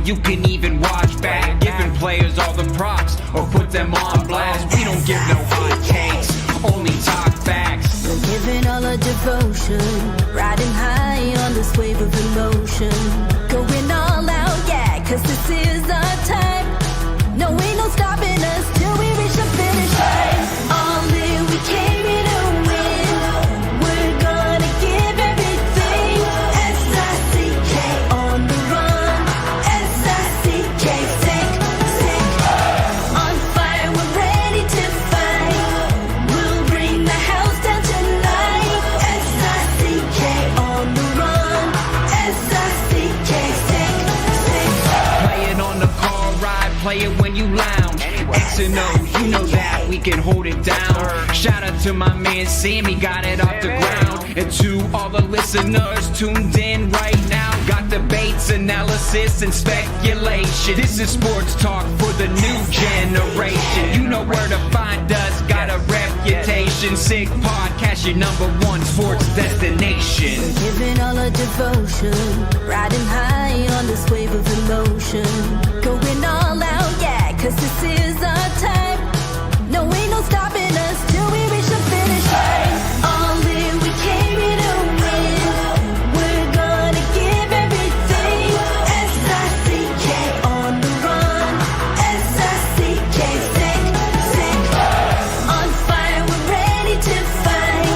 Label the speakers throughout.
Speaker 1: you can even watch back. Giving players all the props or put them on blast. We don't give no hot takes, only talk facts.
Speaker 2: We're giving all our devotion, riding high on this wave of emotion. Going all out, yeah, cause this is our time. No, ain't no stopping us till we reach the finish line. All in, we came here to win. We're gonna give everything. S-I-C-K on the run. S-I-C-K, sick, sick. On fire, we're ready to fight. We'll bring the house down tonight. S-I-C-K on the run. S-I-C-K, sick, sick.
Speaker 1: Play it on the car ride, play it when you lounge. X and O, you know that we can hold it down. Shout out to my man Sammy, got it off the ground. And to all the listeners tuned in right now, got debates, analysis, and speculation. This is sports talk for the new generation. You know where to find us, got a reputation. Sick Podcast, your #1 sports destination.
Speaker 2: Giving all our devotion, riding high on this wave of emotion. Going all out, yeah, cause this is our time. No, ain't no stopping us till we reach the finish line. All in, we came here to win. We're gonna give everything. S-I-C-K on the run. S-I-C-K, sick, sick. On fire, we're ready to fight.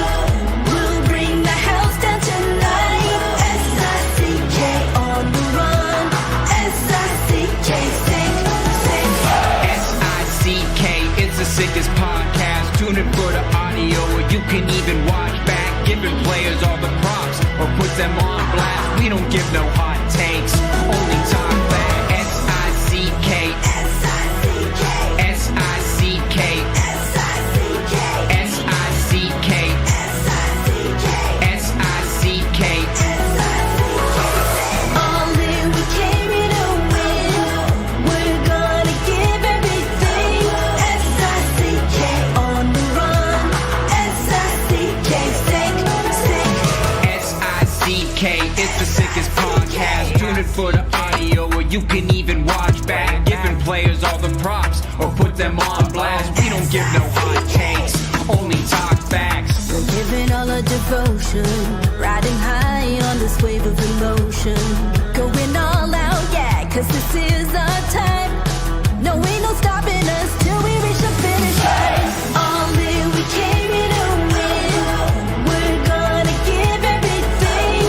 Speaker 2: We'll bring the house down tonight. S-I-C-K on the run. S-I-C-K, sick, sick.
Speaker 1: S-I-C-K, it's the sickest podcast. Tune in for the audio, or you can even watch back. Giving players all the props or put them on blast. We don't give no hot takes, only talk back. S-I-C-K,
Speaker 2: S-I-C-K,
Speaker 1: S-I-C-K,
Speaker 2: S-I-C-K,
Speaker 1: S-I-C-K,
Speaker 2: S-I-C-K,
Speaker 1: S-I-C-K.
Speaker 2: all in, we came here to win. We're gonna give everything. S-I-C-K on the run. S-I-C-K, sick, sick.
Speaker 1: S-I-C-K, it's the sickest podcast. Tune in for the audio, or you can even watch back. Giving players all the props or put them on blast. We don't give no hot takes, only talk facts.
Speaker 2: We're giving all our devotion, riding high on this wave of emotion. Going all out, yeah, cause this is our time. No, ain't no stopping us till we reach the finish line. All in, we came here to win. We're gonna give everything.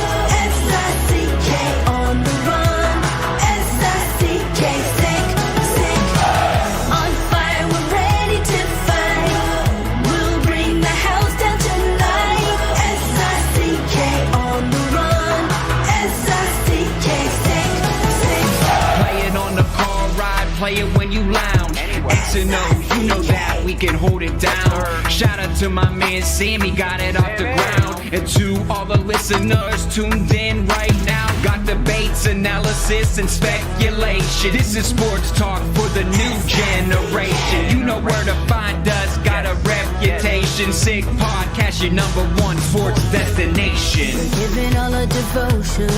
Speaker 2: S-I-C-K on the run. S-I-C-K, sick, sick. On fire, we're ready to fight. We'll bring the house down tonight. S-I-C-K on the run. S-I-C-K, sick, sick.
Speaker 1: Play it on the car ride, play it when you lounge. X and O, you know that we can hold it down. Shout out to my man Sammy, got it off the ground. And to all the listeners tuned in right now, got debates, analysis, and speculation. This is sports talk for the new generation. You know where to find us, got a reputation. Sick Podcast, your #1 sports destination.
Speaker 2: Giving all our devotion,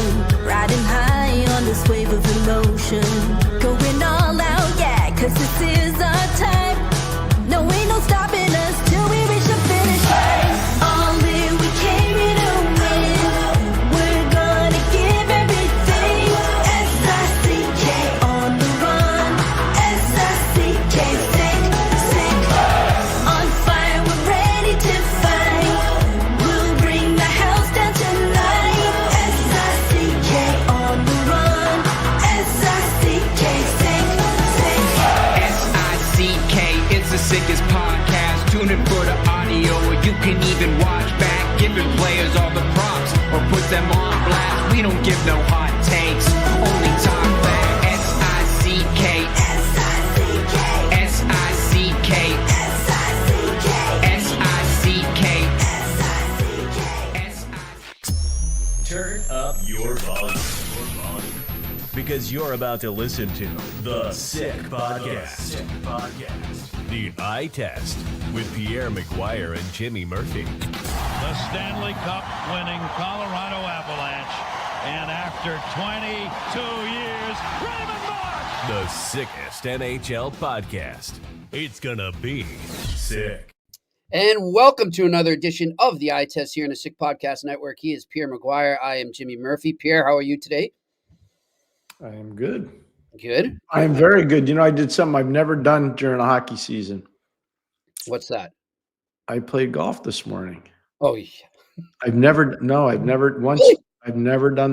Speaker 2: riding high on this wave of emotion. Going all out, yeah, cause this is our time. No, ain't no stopping us till we reach the finish line. All in, we came here to win. We're gonna give everything. S-I-C-K on the run. S-I-C-K, sick, sick. On fire, we're ready to fight. We'll bring the house down tonight. S-I-C-K on the run. S-I-C-K, sick, sick.
Speaker 1: S-I-C-K, it's the sickest podcast. Tune in for the audio, or you can even watch back. Giving players all the props or put them on blast. We don't give no hot takes, only talk back. S-I-C-K,
Speaker 2: S-I-C-K,
Speaker 1: S-I-C-K,
Speaker 2: S-I-C-K,
Speaker 1: S-I-C-K,
Speaker 2: S-I-C-K.
Speaker 3: Turn up your volume. Because you're about to listen to The Sick Podcast. The Eye Test with Pierre, McGuire, and Jimmy Murphy.
Speaker 4: The Stanley Cup winning Colorado Avalanche. And after 22 years, Raymond
Speaker 3: The sickest NHL podcast. It's gonna be sick.
Speaker 5: And welcome to another edition of the Eye Test here in the Sick Podcast Network. He is Pierre McGuire. I am Jimmy Murphy. Pierre, how are you today?
Speaker 6: I am good.
Speaker 5: Good.
Speaker 6: I am very good. You know, I did something I've never done during a hockey season.
Speaker 5: What's that?
Speaker 6: I played golf this morning.
Speaker 5: Oh, yeah.
Speaker 6: I've never done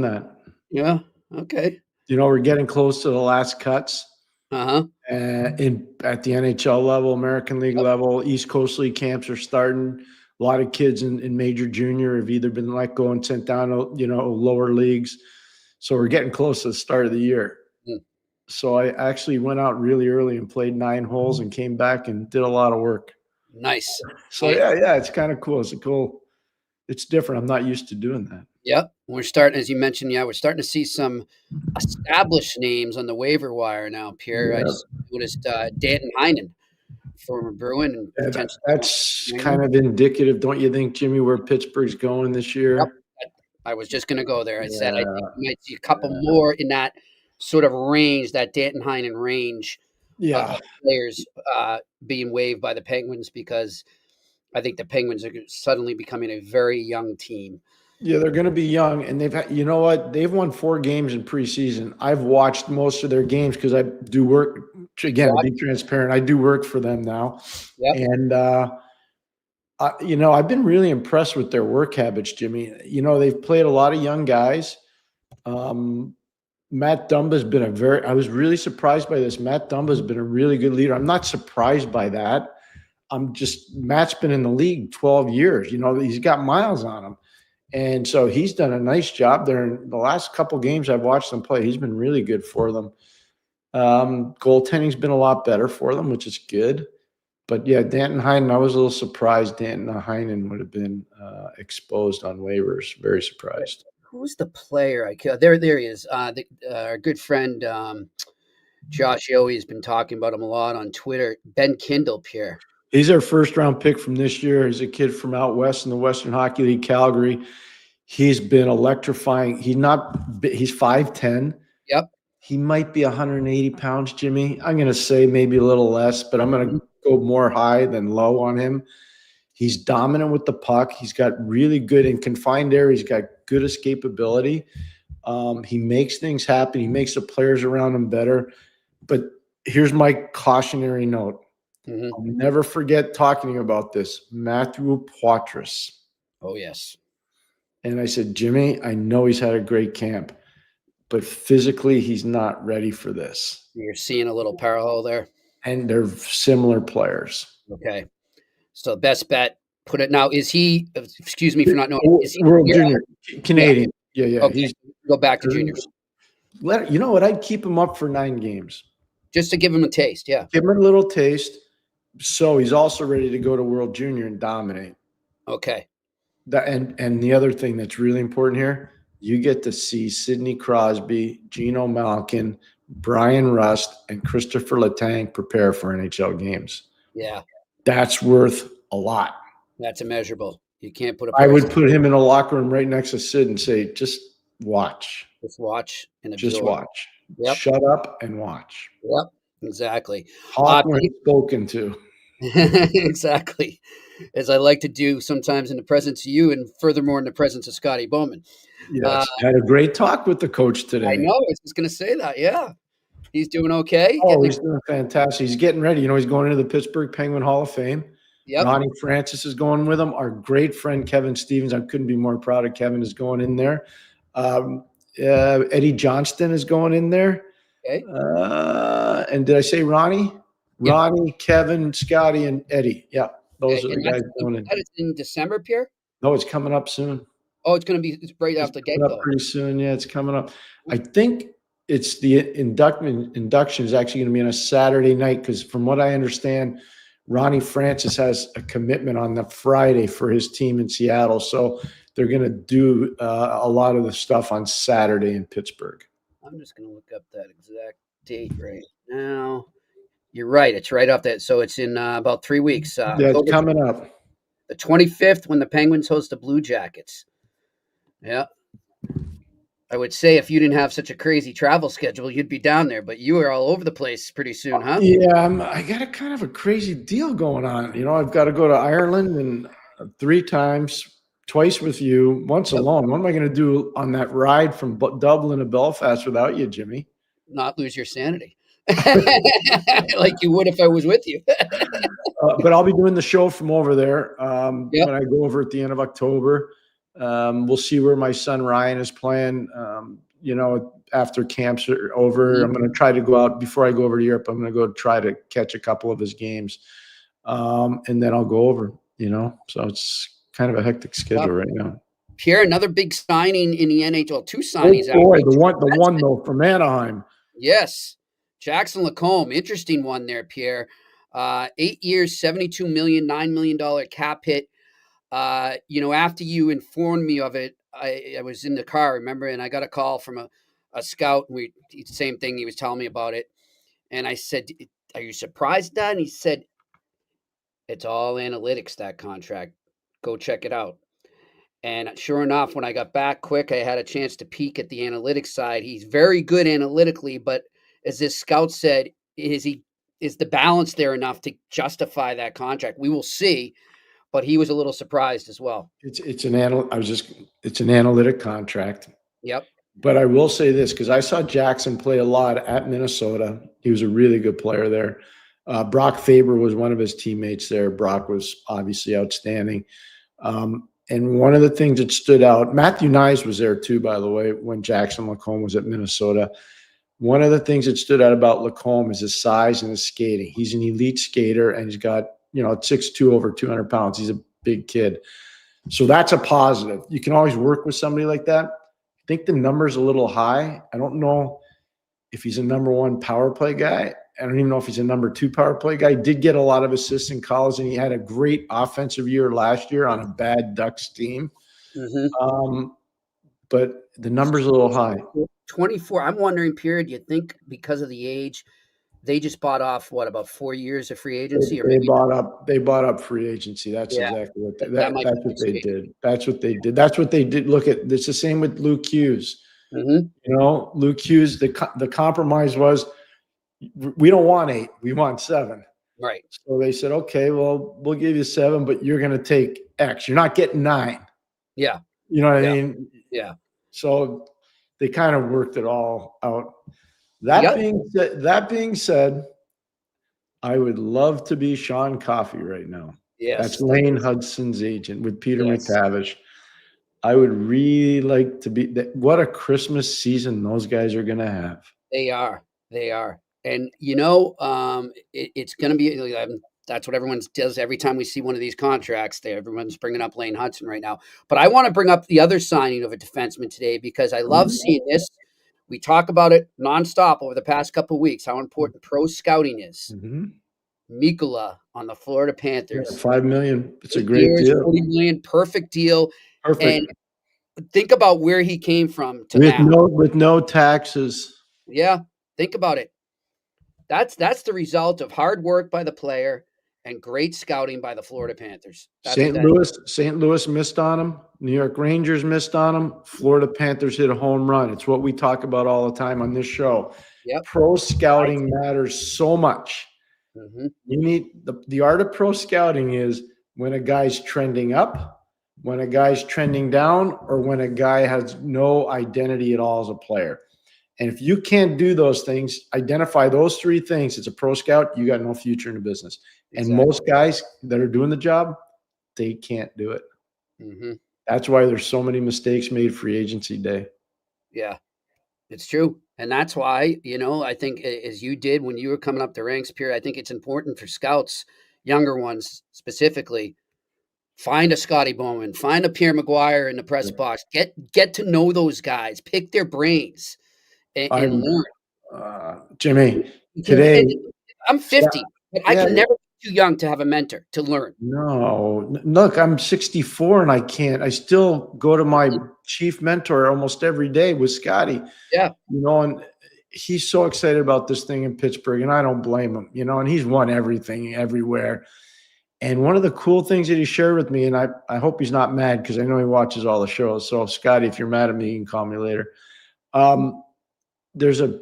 Speaker 6: that.
Speaker 5: Yeah. Okay.
Speaker 6: You know, we're getting close to the last cuts.
Speaker 5: Uh-huh.
Speaker 6: At the NHL level, American League level, East Coast League camps are starting. A lot of kids in major junior have either been let go and sent down to, lower leagues. So we're getting close to the start of the year. So I actually went out really early and played 9 holes and came back and did a lot of work.
Speaker 5: Nice.
Speaker 6: So yeah, it's kind of cool. It's different. I'm not used to doing that.
Speaker 5: Yep. We're starting, as you mentioned, we're starting to see some established names on the waiver wire now, Pierre.
Speaker 6: Yeah.
Speaker 5: I just noticed Danton Heinen, former Bruin. And
Speaker 6: that's kind of indicative, don't you think, Jimmy, where Pittsburgh's going this year?
Speaker 5: Yep. I was just going to go there. I said I think we might see a couple more in that sort of range, that Danton Heinen range. Players being waived by the Penguins, because I think the Penguins are suddenly becoming a very young team.
Speaker 6: Yeah, they're going to be young, and they've won 4 games in preseason. I've watched most of their games because I do work, again, to be transparent, I do work for them now.
Speaker 5: Yep.
Speaker 6: And, I've been really impressed with their work habits, Jimmy. They've played a lot of young guys. Matt Dumba's been I was really surprised by this. Matt Dumba's been a really good leader. I'm not surprised by that. Matt's been in the league 12 years. He's got miles on him. And so he's done a nice job there. In the last couple games I've watched them play, he's been really good for them. Goaltending's been a lot better for them, which is good. But yeah, Danton Heinen, I was a little surprised Danton Heinen would have been exposed on waivers. Very surprised.
Speaker 5: Who's the player? There he is. Our good friend Josh Yohe has been talking about him a lot on Twitter. Ben Kindle, Pierre.
Speaker 6: He's our first-round pick from this year. He's a kid from out west in the Western Hockey League, Calgary. He's been electrifying. He's 5'10".
Speaker 5: Yep.
Speaker 6: He might be 180 pounds, Jimmy. I'm going to say maybe a little less, but I'm going to go more high than low on him. He's dominant with the puck. He's got really good in confined area. He's got good escapability. He makes things happen. He makes the players around him better. But here's my cautionary note.
Speaker 5: Mm-hmm.
Speaker 6: I'll never forget talking about this. Mathieu Darche.
Speaker 5: Oh, yes.
Speaker 6: And I said, Jimmy, I know he's had a great camp, but physically he's not ready for this.
Speaker 5: You're seeing a little parallel there.
Speaker 6: And they're similar players.
Speaker 5: Okay. So best bet, put it now. Is he, excuse me for not knowing, is he
Speaker 6: World Junior, Canadian. Yeah.
Speaker 5: Okay. Go back to juniors.
Speaker 6: You know what? I'd keep him up for 9 games.
Speaker 5: Just to give him a taste, yeah.
Speaker 6: Give him a little taste. So he's also ready to go to World Junior and dominate.
Speaker 5: Okay.
Speaker 6: And the other thing that's really important here, you get to see Sidney Crosby, Geno Malkin, Brian Rust, and Christopher Letang prepare for NHL games.
Speaker 5: Yeah.
Speaker 6: That's worth a lot.
Speaker 5: That's immeasurable. You can't put
Speaker 6: I would put him in a locker room right next to Sid and say, just watch.
Speaker 5: Just watch and
Speaker 6: absorb. Just watch.
Speaker 5: Yep.
Speaker 6: Shut up and watch.
Speaker 5: Yep. Exactly.
Speaker 6: Hawk when spoken to.
Speaker 5: Exactly. As I like to do sometimes in the presence of you, and furthermore in the presence of Scotty Bowman.
Speaker 6: Yes. Had a great talk with the coach today.
Speaker 5: I know. I was just going to say that. Yeah. He's doing okay.
Speaker 6: Oh, he's doing fantastic. He's getting ready. He's going into the Pittsburgh Penguin Hall of Fame.
Speaker 5: Yep.
Speaker 6: Ronnie Francis is going with him. Our great friend Kevin Stevens, I couldn't be more proud of Kevin, is going in there. Eddie Johnston is going in there.
Speaker 5: Okay.
Speaker 6: And did I say Ronnie?
Speaker 5: Yeah.
Speaker 6: Ronnie, Kevin, Scotty, and Eddie. Yeah, those are the guys going in.
Speaker 5: That is in December, Pierre?
Speaker 6: No, it's coming up soon.
Speaker 5: Oh, it's going to be right after the get-go.
Speaker 6: Pretty soon, yeah, it's coming up. I think it's the induction is actually going to be on a Saturday night because from what I understand, Ronnie Francis has a commitment on the Friday for his team in Seattle. So they're going to do a lot of the stuff on Saturday in Pittsburgh.
Speaker 5: I'm just going to look up that exact date right now. You're right. It's right off that. So it's in about 3 weeks.
Speaker 6: Yeah, it's coming up.
Speaker 5: The 25th when the Penguins host the Blue Jackets. Yeah. I would say if you didn't have such a crazy travel schedule, you'd be down there, but you were all over the place pretty soon, huh?
Speaker 6: Yeah, I got a kind of a crazy deal going on. I've got to go to Ireland and 3 times, twice with you, once alone. What am I going to do on that ride from Dublin to Belfast without you, Jimmy?
Speaker 5: Not lose your sanity. Like you would if I was with you.
Speaker 6: But I'll be doing the show from over there
Speaker 5: Yep.
Speaker 6: when I go over at the end of October. We'll see where my son Ryan is playing. After camps are over, I'm going to try to go out before I go over to Europe. I'm going to go try to catch a couple of his games, and then I'll go over. So it's kind of a hectic schedule right now.
Speaker 5: Pierre, another big signing in the NHL. 2 signings.
Speaker 6: Oh boy, the one though from Anaheim.
Speaker 5: Yes, Jackson LaCombe. Interesting one there, Pierre. 8 years, $72 million, $9 million cap hit. After you informed me of it, I was in the car, remember, and I got a call from a scout. And same thing. He was telling me about it, and I said, "Are you surprised, Dad?" And he said, "It's all analytics. That contract. Go check it out." And sure enough, when I got back quick, I had a chance to peek at the analytics side. He's very good analytically, but as this scout said, is the balance there enough to justify that contract? We will see. But he was a little surprised as well.
Speaker 6: It's an analytic contract.
Speaker 5: Yep.
Speaker 6: But I will say this, because I saw Jackson play a lot at Minnesota. He was a really good player there. Brock Faber was one of his teammates there. Brock was obviously outstanding. And one of the things that stood out, Matthew Nyes was there too, by the way, when Jackson LaCombe was at Minnesota. One of the things that stood out about LaCombe is his size and his skating. He's an elite skater, and he's got, at 6'2", over 200 pounds. He's a big kid. So that's a positive. You can always work with somebody like that. I think the number's a little high. I don't know if he's a number 1 power play guy. I don't even know if he's a number 2 power play guy. He did get a lot of assists in college, and he had a great offensive year last year on a bad Ducks team.
Speaker 5: Mm-hmm.
Speaker 6: But the number's a little high.
Speaker 5: 24. I'm wondering, Pierre, do you think because of the age, they just bought off about 4 years of free agency?
Speaker 6: They bought up free agency. That's exactly what that's what they did. That's what they did. That's what they did. Look at it's the same with Luke Hughes.
Speaker 5: Mm-hmm.
Speaker 6: Luke Hughes. The compromise was we don't want 8, we want 7.
Speaker 5: Right.
Speaker 6: So they said, okay, well, we'll give you 7, but you're going to take X. You're not getting 9.
Speaker 5: Yeah.
Speaker 6: You know what I mean?
Speaker 5: Yeah.
Speaker 6: So they kind of worked it all out. That being said, I would love to be Sean Coffey right now.
Speaker 5: Yes.
Speaker 6: That's Lane Hudson's agent with Peter McTavish. I would really like to be that. What a Christmas season those guys are going to have.
Speaker 5: They are. And, it's going to be that's what everyone does every time we see one of these contracts. Everyone's bringing up Lane Hudson right now. But I want to bring up the other signing of a defenseman today because I love seeing this. We talk about it nonstop over the past couple of weeks, how important pro scouting is.
Speaker 6: Mm-hmm.
Speaker 5: Mikula on the Florida Panthers.
Speaker 6: $5 million. It's a great deal.
Speaker 5: $40 million, perfect deal.
Speaker 6: Perfect.
Speaker 5: And think about where he came from to now.
Speaker 6: With no taxes.
Speaker 5: Yeah, think about it. That's the result of hard work by the player and great scouting by the Florida Panthers.
Speaker 6: St. Louis missed on him. New York Rangers missed on him. Florida Panthers hit a home run. It's what we talk about all the time on this show.
Speaker 5: Yep.
Speaker 6: Pro scouting matters so much.
Speaker 5: Mm-hmm.
Speaker 6: You need the art of pro scouting is when a guy's trending up, when a guy's trending down, or when a guy has no identity at all as a player. And if you can't do those things, identify those 3 things as a pro scout, you got no future in the business. Exactly. And most guys that are doing the job, they can't do it.
Speaker 5: Mm-hmm.
Speaker 6: That's why there's so many mistakes made free agency day.
Speaker 5: Yeah, it's true. And that's why, I think as you did when you were coming up the ranks, Pierre, I think it's important for scouts, younger ones specifically, find a Scotty Bowman, find a Pierre McGuire in the press box, get to know those guys, pick their brains and learn.
Speaker 6: Jimmy, today
Speaker 5: I'm 50, but I can never be too young to have a mentor to learn.
Speaker 6: No, look, I'm 64 and I still go to my chief mentor almost every day with Scotty.
Speaker 5: Yeah.
Speaker 6: And he's so excited about this thing in Pittsburgh, and I don't blame him, and he's won everything everywhere. And one of the cool things that he shared with me, and I hope he's not mad because I know he watches all the shows. So Scotty, if you're mad at me, you can call me later. One of the cool things that he shared with me, and I hope he's not mad because I know he watches all the shows. So Scotty, if you're mad at me, you can call me later. There's a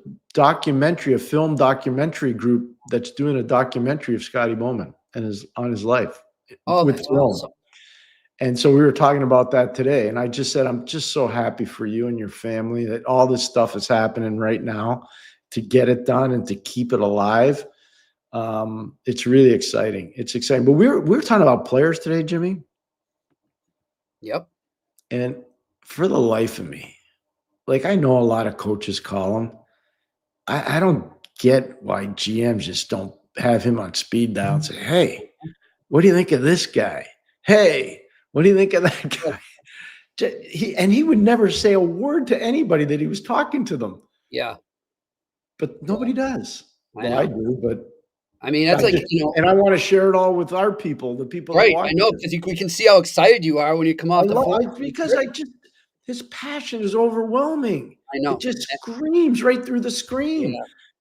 Speaker 6: film documentary group that's doing a documentary of Scotty Bowman and on his life.
Speaker 5: Oh,
Speaker 6: with
Speaker 5: that's
Speaker 6: film.
Speaker 5: awesome.
Speaker 6: And so we were talking about that today. And I just said, I'm just so happy for you and your family that all this stuff is happening right now to get it done and to keep it alive. It's really exciting. It's exciting. But we're talking about players today, Jimmy.
Speaker 5: Yep.
Speaker 6: And for the life of me, like I know a lot of coaches call him. I don't get why GMs just don't have him on speed dial and say, hey, what do you think of this guy? Hey, what do you think of that guy? He would never say a word to anybody that he was talking to them.
Speaker 5: Yeah.
Speaker 6: But nobody does. I do, but
Speaker 5: I mean, that's
Speaker 6: and I want to share it all with our people, the people.
Speaker 5: Right. I know, because we can see how excited you are when you come off
Speaker 6: because his passion is overwhelming.
Speaker 5: I know.
Speaker 6: It just screams right through the screen. Yeah.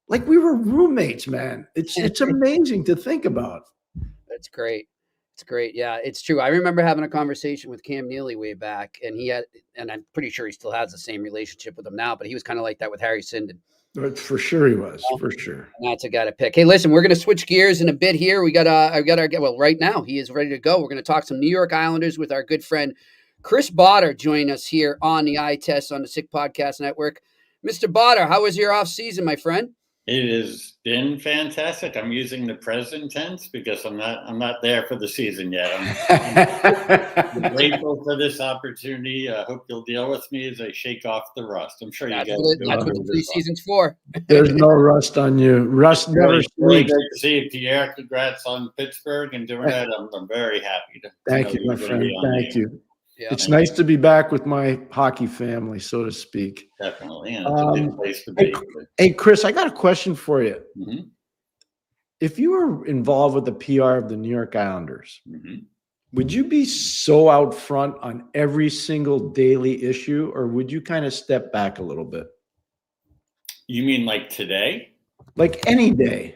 Speaker 6: Like we were roommates, man. It's amazing to think about.
Speaker 5: That's great. It's great. Yeah, it's true. I remember having a conversation with Cam Neely way back, and and I'm pretty sure he still has the same relationship with him now, but he was kind of like that with Harry Sinden.
Speaker 6: For sure he was, for sure.
Speaker 5: And that's a guy to pick. Hey, listen, we're going to switch gears in a bit here. We got right now he is ready to go. We're going to talk some New York Islanders with our good friend Chris Botta joining us here on the Eye Test on the Sick Podcast Network. Mr. Botta, how was your off season, my friend?
Speaker 7: It has been fantastic. I'm using the present tense because I'm not there for the season yet. I'm grateful for this opportunity. I hope you'll deal with me as I shake off the rust. I'm sure you guys do.
Speaker 5: That's what the preseason's for.
Speaker 6: There's no rust on you. Rust never sleeps.
Speaker 7: Really great to see you, Pierre. Congrats on Pittsburgh and doing that. I'm very happy to.
Speaker 6: Thank you, my friend. Thank you. Yeah, it's nice to be back with my hockey family, so to speak.
Speaker 7: Definitely. And it's a good place to be.
Speaker 6: Hey, Chris, I got a question for you.
Speaker 7: Mm-hmm.
Speaker 6: If you were involved with the PR of the New York Islanders, would you be so out front on every single daily issue, or would you kind of step back a little bit?
Speaker 7: You mean like today?
Speaker 6: Like any day.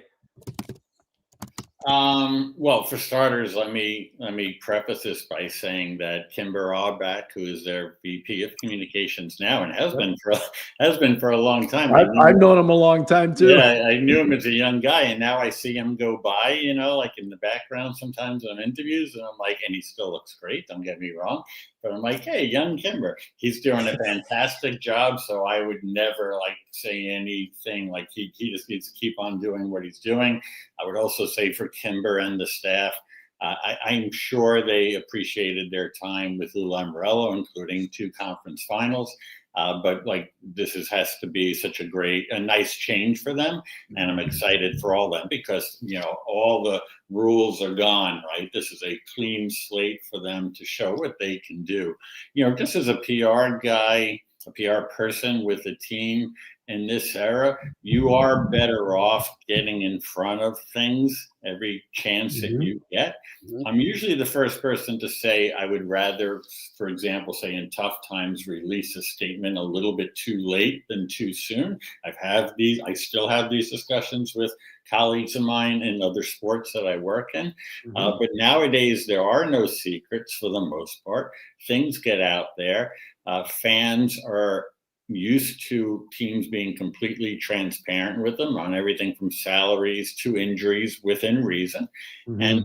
Speaker 7: Well, for starters, let me preface this by saying that Kim Drawback, who is their VP of Communications now and has been for a long time.
Speaker 6: I've known him a long time too.
Speaker 7: Yeah, I knew him as a young guy, and now I see him go by, like in the background sometimes on interviews, and I'm like, and he still looks great. Don't get me wrong, but I'm like, hey, young Kimber, he's doing a fantastic job. So I would never say anything like he just needs to keep on doing what he's doing. I would also say for Kimber and the staff, I'm sure they appreciated their time with Lou Lamoriello, including 2 conference finals. But this has to be such a nice change for them. And I'm excited for all them because, all the rules are gone, right? This is a clean slate for them to show what they can do. Just as a PR guy, a PR person with a team in this era, you are better off getting in front of things every chance that you get. I'm usually the first person to say I would rather, for example, say in tough times, release a statement a little bit too late than too soon. I still have these discussions with colleagues of mine in other sports that I work in. But nowadays, there are no secrets for the most part. Things get out there. Fans are used to teams being completely transparent with them on everything from salaries to injuries within reason. And,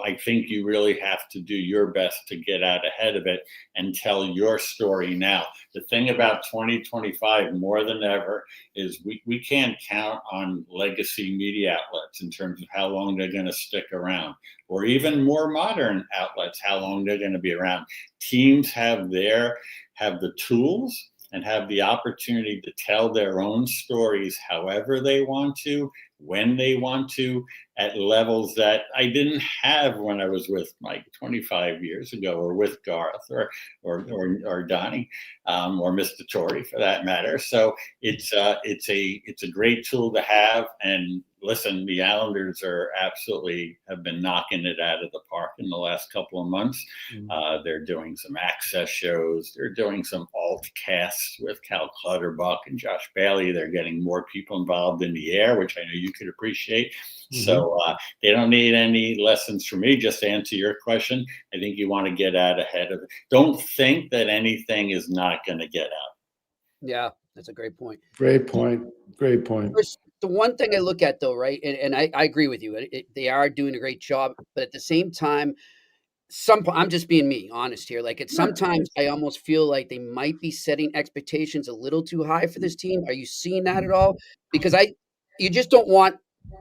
Speaker 7: I think you really have to do your best to get out ahead of it and tell your story now. The thing about 2025 more than ever is we can't count on legacy media outlets in terms of how long they're going to stick around, or even more modern outlets, how long they're going to be around. Teams have the tools and have the opportunity to tell their own stories however they want to, when they want to, at levels that I didn't have when I was with Mike 25 years ago, or with Garth, or Donnie, or Mr. Torrey for that matter. So it's a great tool to have. And listen, the Islanders have been knocking it out of the park in the last couple of months. They're doing some access shows. They're doing some alt casts with Cal Clutterbuck and Josh Bailey. They're getting more people involved in the air, which I know you could appreciate. So they don't need any lessons from me. Just to answer your question, I think you want to get out ahead of it. Don't think that anything is not going to get out.
Speaker 5: Yeah. That's a great point.
Speaker 6: Great point. Great point.
Speaker 5: The one thing I look at, though, right, and I agree with you. They are doing a great job, but at the same time, I'm just being me, honest here. Like, sometimes I almost feel like they might be setting expectations a little too high for this team. Are you seeing that at all? Because you just don't want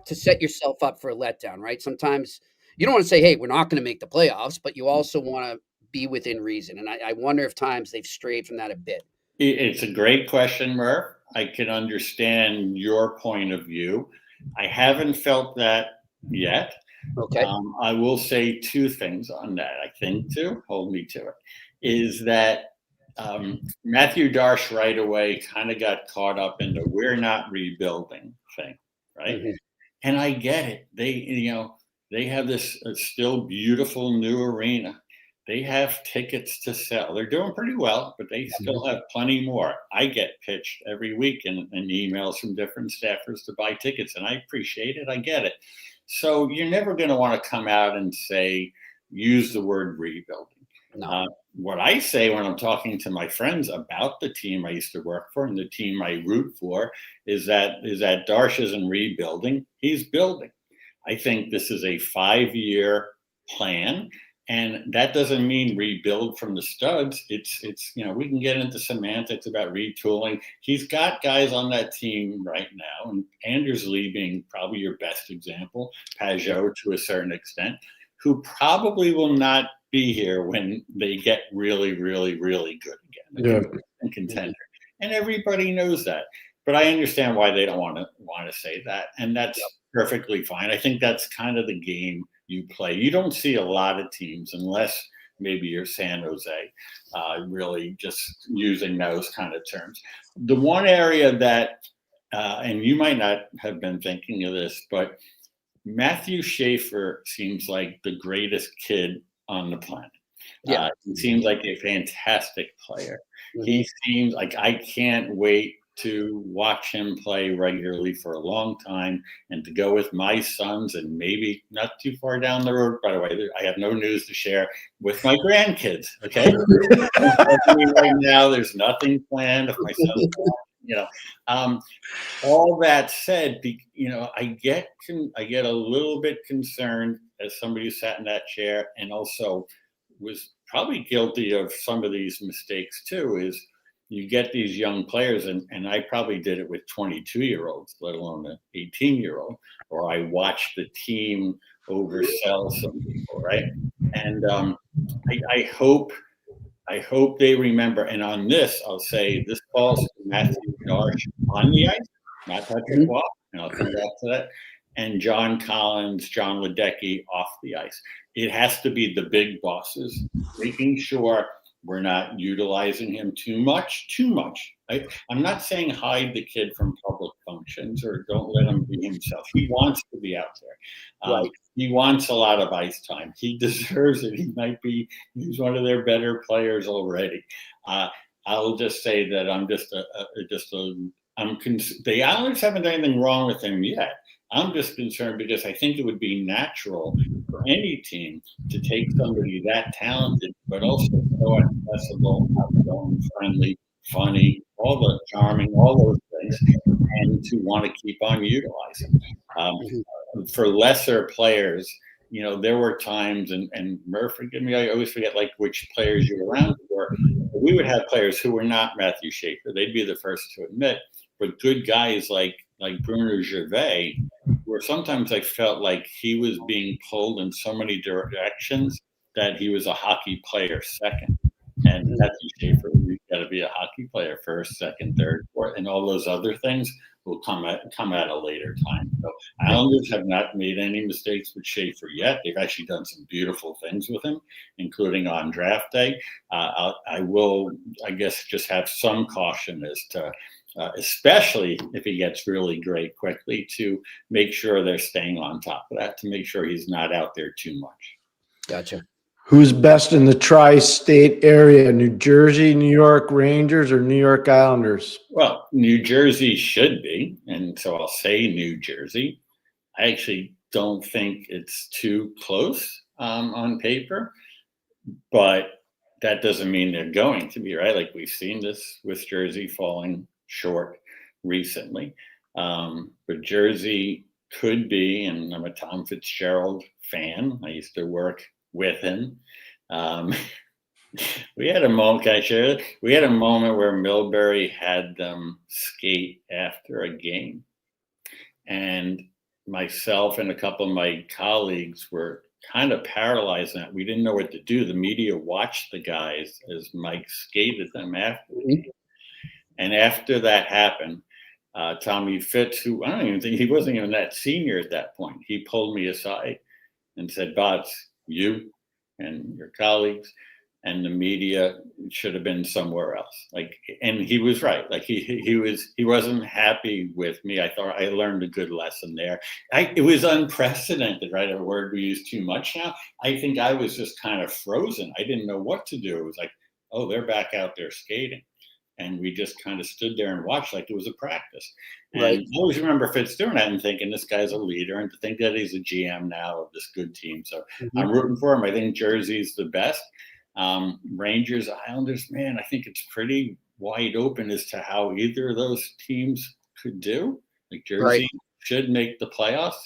Speaker 5: to set yourself up for a letdown, right? Sometimes you don't want to say, "Hey, we're not going to make the playoffs," but you also want to be within reason. And I wonder if times they've strayed from that a bit.
Speaker 7: It's a great question, Murph. I can understand your point of view. I haven't felt that yet.
Speaker 5: Okay.
Speaker 7: I will say two things on that. I think hold me to it, is that Mathieu Darche right away kind of got caught up in the "we're not rebuilding" thing, right? Mm-hmm. And I get it. They have this still beautiful new arena. They have tickets to sell. They're doing pretty well, but they still have plenty more. I get pitched every week in emails from different staffers to buy tickets, and I appreciate it. I get it. So you're never going to want to come out and use the word rebuilding.
Speaker 5: No.
Speaker 7: What I say when I'm talking to my friends about the team I used to work for and the team I root for is that Darche isn't rebuilding. He's building. I think this is a 5-year plan. And that doesn't mean rebuild from the studs. It's we can get into semantics about retooling. He's got guys on that team right now, and Anders Lee being probably your best example, Pajot to a certain extent, who probably will not be here when they get really, really, really good again. And contender. And everybody knows that. But I understand why they don't want to say that. And that's perfectly fine. I think that's kind of the game you play. You don't see a lot of teams, unless maybe you're San Jose, really just using those kind of terms. The one area that, and you might not have been thinking of this, but Matthew Schaefer seems like the greatest kid on the planet.
Speaker 5: Yeah.
Speaker 7: He seems like a fantastic player. Mm-hmm. He seems like I can't wait to watch him play regularly for a long time and to go with my sons and maybe not too far down the road. By the way, I have no news to share with my grandkids. Okay. Right now, there's nothing planned. If my son's all that said, I get a little bit concerned as somebody who sat in that chair and also was probably guilty of some of these mistakes too, is you get these young players, and I probably did it with 22-year-olds, let alone an 18-year-old, or I watched the team oversell some people, right? And I hope they remember. And on this, I'll say this falls to Mathieu Darche on the ice, not Patrick Waugh, and I'll come back to that, and John Collins, John Ledecky off the ice. It has to be the big bosses making sure we're not utilizing him too much. I'm not saying hide the kid from public functions or don't let him be himself. He wants to be out there. Right. He wants a lot of ice time. He deserves it. He's one of their better players already. I'll just say that the Islanders haven't done anything wrong with him yet. I'm just concerned because I think it would be natural for any team to take somebody that talented, but also so accessible, outgoing, friendly, funny, all the charming, all those things, and to want to keep on utilizing. For lesser players, there were times, and Murph, forgive me, I always forget which players you were around for. We would have players who were not Mathieu Schaefer. They'd be the first to admit, but good guys like Bruno Gervais, where sometimes I felt like he was being pulled in so many directions that he was a hockey player second. And Mathieu Schaefer, you've got to be a hockey player first, second, third, fourth, and all those other things will come at a later time. So Islanders have not made any mistakes with Schaefer yet. They've actually done some beautiful things with him, including on draft day. I will, I guess, just have some caution as to especially if he gets really great quickly, to make sure they're staying on top of that, to make sure he's not out there too much.
Speaker 5: Gotcha.
Speaker 6: Who's best in the tri-state area? New Jersey, New York Rangers, or New York Islanders?
Speaker 7: Well, New Jersey should be, and so I'll say New Jersey. I actually don't think it's too close on paper, but that doesn't mean they're going to be, right? Like we've seen this with Jersey falling short recently. But Jersey could be, and I'm a Tom Fitzgerald fan. I used to work with him. We had a moment, can I share it? We had a moment where Milbury had them skate after a game. And myself and a couple of my colleagues were kind of paralyzed in that. We didn't know what to do. The media watched the guys as Mike skated them after the game. And after that happened, Tommy Fitz, who I don't even think he wasn't even that senior at that point, he pulled me aside and said, "Bots, you and your colleagues and the media should have been somewhere else." Like, and he was right. Like he wasn't happy with me. I thought I learned a good lesson there. It was unprecedented, right? A word we use too much now. I think I was just kind of frozen. I didn't know what to do. It was like, oh, they're back out there skating. And we just kind of stood there and watched like it was a practice. And
Speaker 5: Right.
Speaker 7: I always remember Fitz doing that and thinking this guy's a leader, and to think that he's a GM now of this good team. So I'm rooting for him. I think Jersey's the best. Rangers, Islanders, man, I think it's pretty wide open as to how either of those teams could do. Like Jersey should make the playoffs.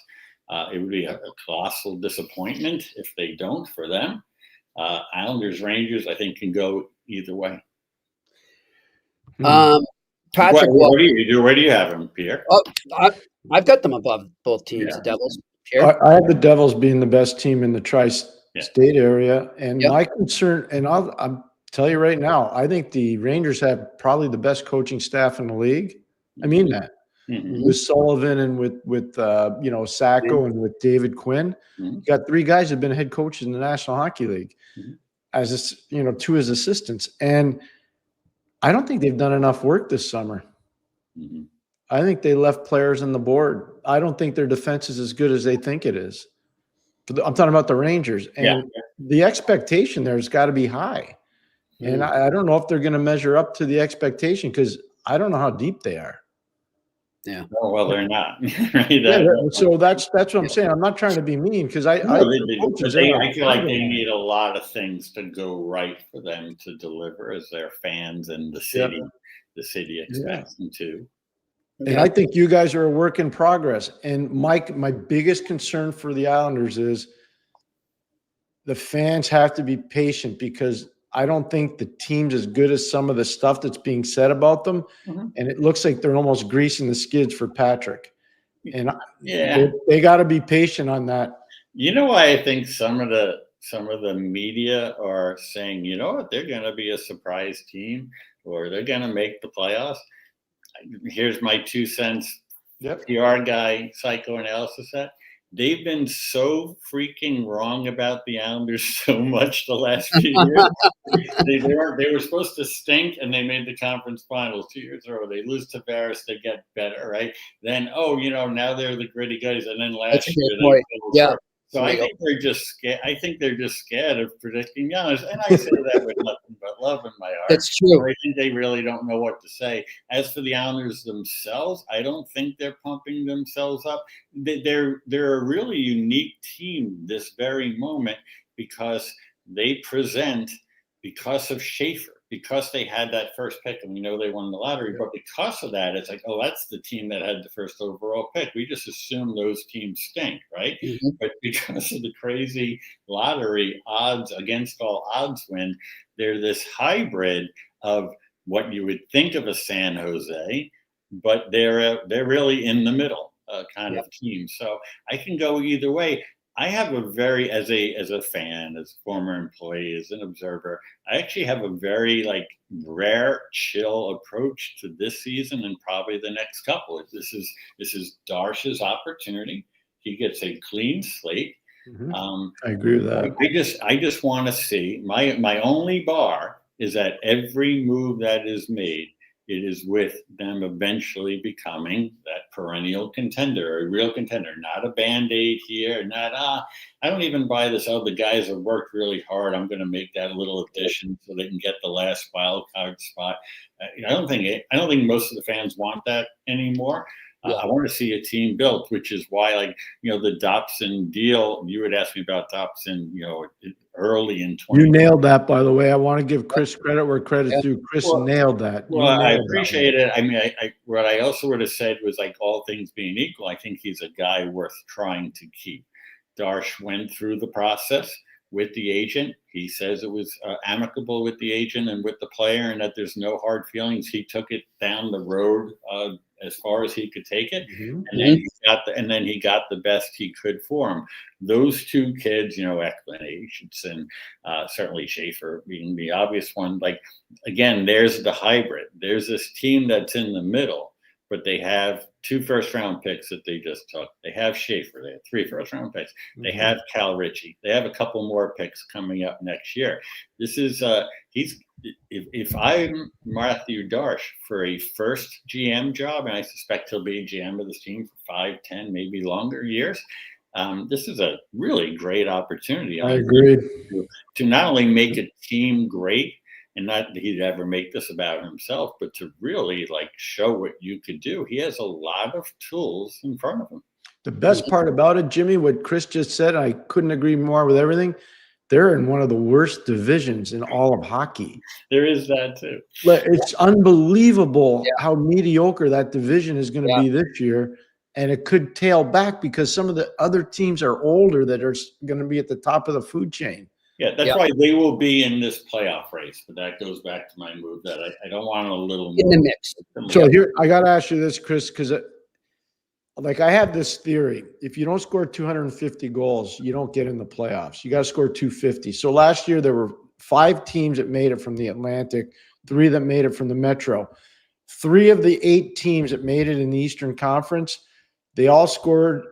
Speaker 7: It would be a colossal disappointment if they don't for them. Islanders, Rangers, I think can go either way.
Speaker 5: Patrick,
Speaker 7: what do you do? Where do you have him, Pierre?
Speaker 5: Oh, I've got them above both teams, the Devils. Pierre?
Speaker 6: I have the Devils being the best team in the tri-state area, and my concern, and I'll tell you right now, I think the Rangers have probably the best coaching staff in the league. I mean that. With Sullivan and with Sacco and with David Quinn, you got three guys that have been head coaches in the National Hockey League as two as assistants, and I don't think they've done enough work this summer. I think they left players on the board. I don't think their defense is as good as they think it is. I'm talking about the Rangers, and the expectation there has got to be high. And I don't know if they're going to measure up to the expectation because I don't know how deep they are.
Speaker 7: Yeah. Oh, well, they're not.
Speaker 6: So that's what I'm saying. I'm not trying to be mean because I feel
Speaker 7: like they need a lot of things to go right for them to deliver as their fans and the city expects them to.
Speaker 6: And I think you guys are a work in progress. And Mike, my biggest concern for the Islanders is the fans have to be patient because I don't think the team's as good as some of the stuff that's being said about them. And it looks like they're almost greasing the skids for Patrick. And they got to be patient on that.
Speaker 7: You know why I think some of the media are saying, you know what, they're going to be a surprise team or they're going to make the playoffs. Here's my 2 cents. PR guy psychoanalysis set. They've been so freaking wrong about the Islanders so much the last few years. They were supposed to stink, and they made the conference finals 2 years in a row. They lose to Tavares, they get better, right? Then, now they're the gritty guys, and then last year So I think they're just scared. I think they're just scared of predicting Giannis, and I say that with nothing but love in my heart.
Speaker 5: That's true.
Speaker 7: I think they really don't know what to say. As for the Islanders themselves, I don't think they're pumping themselves up. They're a really unique team this very moment because they present because of Schaefer. Because they had that first pick and we know they won the lottery, but because of that, it's like, oh, that's the team that had the first overall pick. We just assume those teams stink, right? But because of the crazy lottery odds against all odds win, they're this hybrid of what you would think of a San Jose, but they're really in the middle kind of team. So I can go either way. I have as a fan, as a former employee, as an observer, I actually have a very rare, chill approach to this season and probably the next couple. This is Darche's opportunity. He gets a clean slate.
Speaker 6: I agree with that.
Speaker 7: I just want to see my only bar is that every move that is made, it is with them eventually becoming that perennial contender, a real contender, not a Band-Aid here, not, I don't even buy this, the guys have worked really hard, I'm going to make that little addition so they can get the last wild card spot. I don't think most of the fans want that anymore. I want to see a team built, which is why, like, the Dobson deal, you would ask me about Dobson, early in 20.
Speaker 6: You nailed that, by the way. I want to give Chris credit where credit's due. Chris nailed that.
Speaker 7: Well, I appreciate it. I mean, what I also would have said was, like, all things being equal, I think he's a guy worth trying to keep. Darche went through the process with the agent. He says it was amicable with the agent and with the player, and that there's no hard feelings. He took it down the road as far as he could take it, and then he got the best he could for him. Those two kids, Eklund, Aitchison, certainly Schaefer being the obvious one. Like, again, there's the hybrid. There's this team that's in the middle, but they have 2 first-round picks that they just took. They have Schaefer. They have 3 first-round picks. They have Cal Ritchie. They have a couple more picks coming up next year. This is if I'm Mathieu Darche for a first GM job, and I suspect he'll be GM of this team for 5, 10, maybe longer years, this is a really great opportunity.
Speaker 6: I agree.
Speaker 7: To not only make a team great, and not that he'd ever make this about himself, but to really, like, show what you could do. He has a lot of tools in front of him.
Speaker 6: The best part about it, Jimmy, what Chris just said, I couldn't agree more with everything. They're in one of the worst divisions in all of hockey.
Speaker 7: There is that too.
Speaker 6: It's unbelievable how mediocre that division is going to be this year. And it could tail back because some of the other teams are older that are going to be at the top of the food chain.
Speaker 7: Yeah, that's why they will be in this playoff race. But that goes back to my move that I don't want a little
Speaker 5: in
Speaker 7: more
Speaker 5: the mix.
Speaker 6: So here, I got to ask you this, Chris, because I have this theory. If you don't score 250 goals, you don't get in the playoffs. You got to score 250. So last year, there were 5 teams that made it from the Atlantic, 3 that made it from the Metro. 3 of the 8 teams that made it in the Eastern Conference, they all scored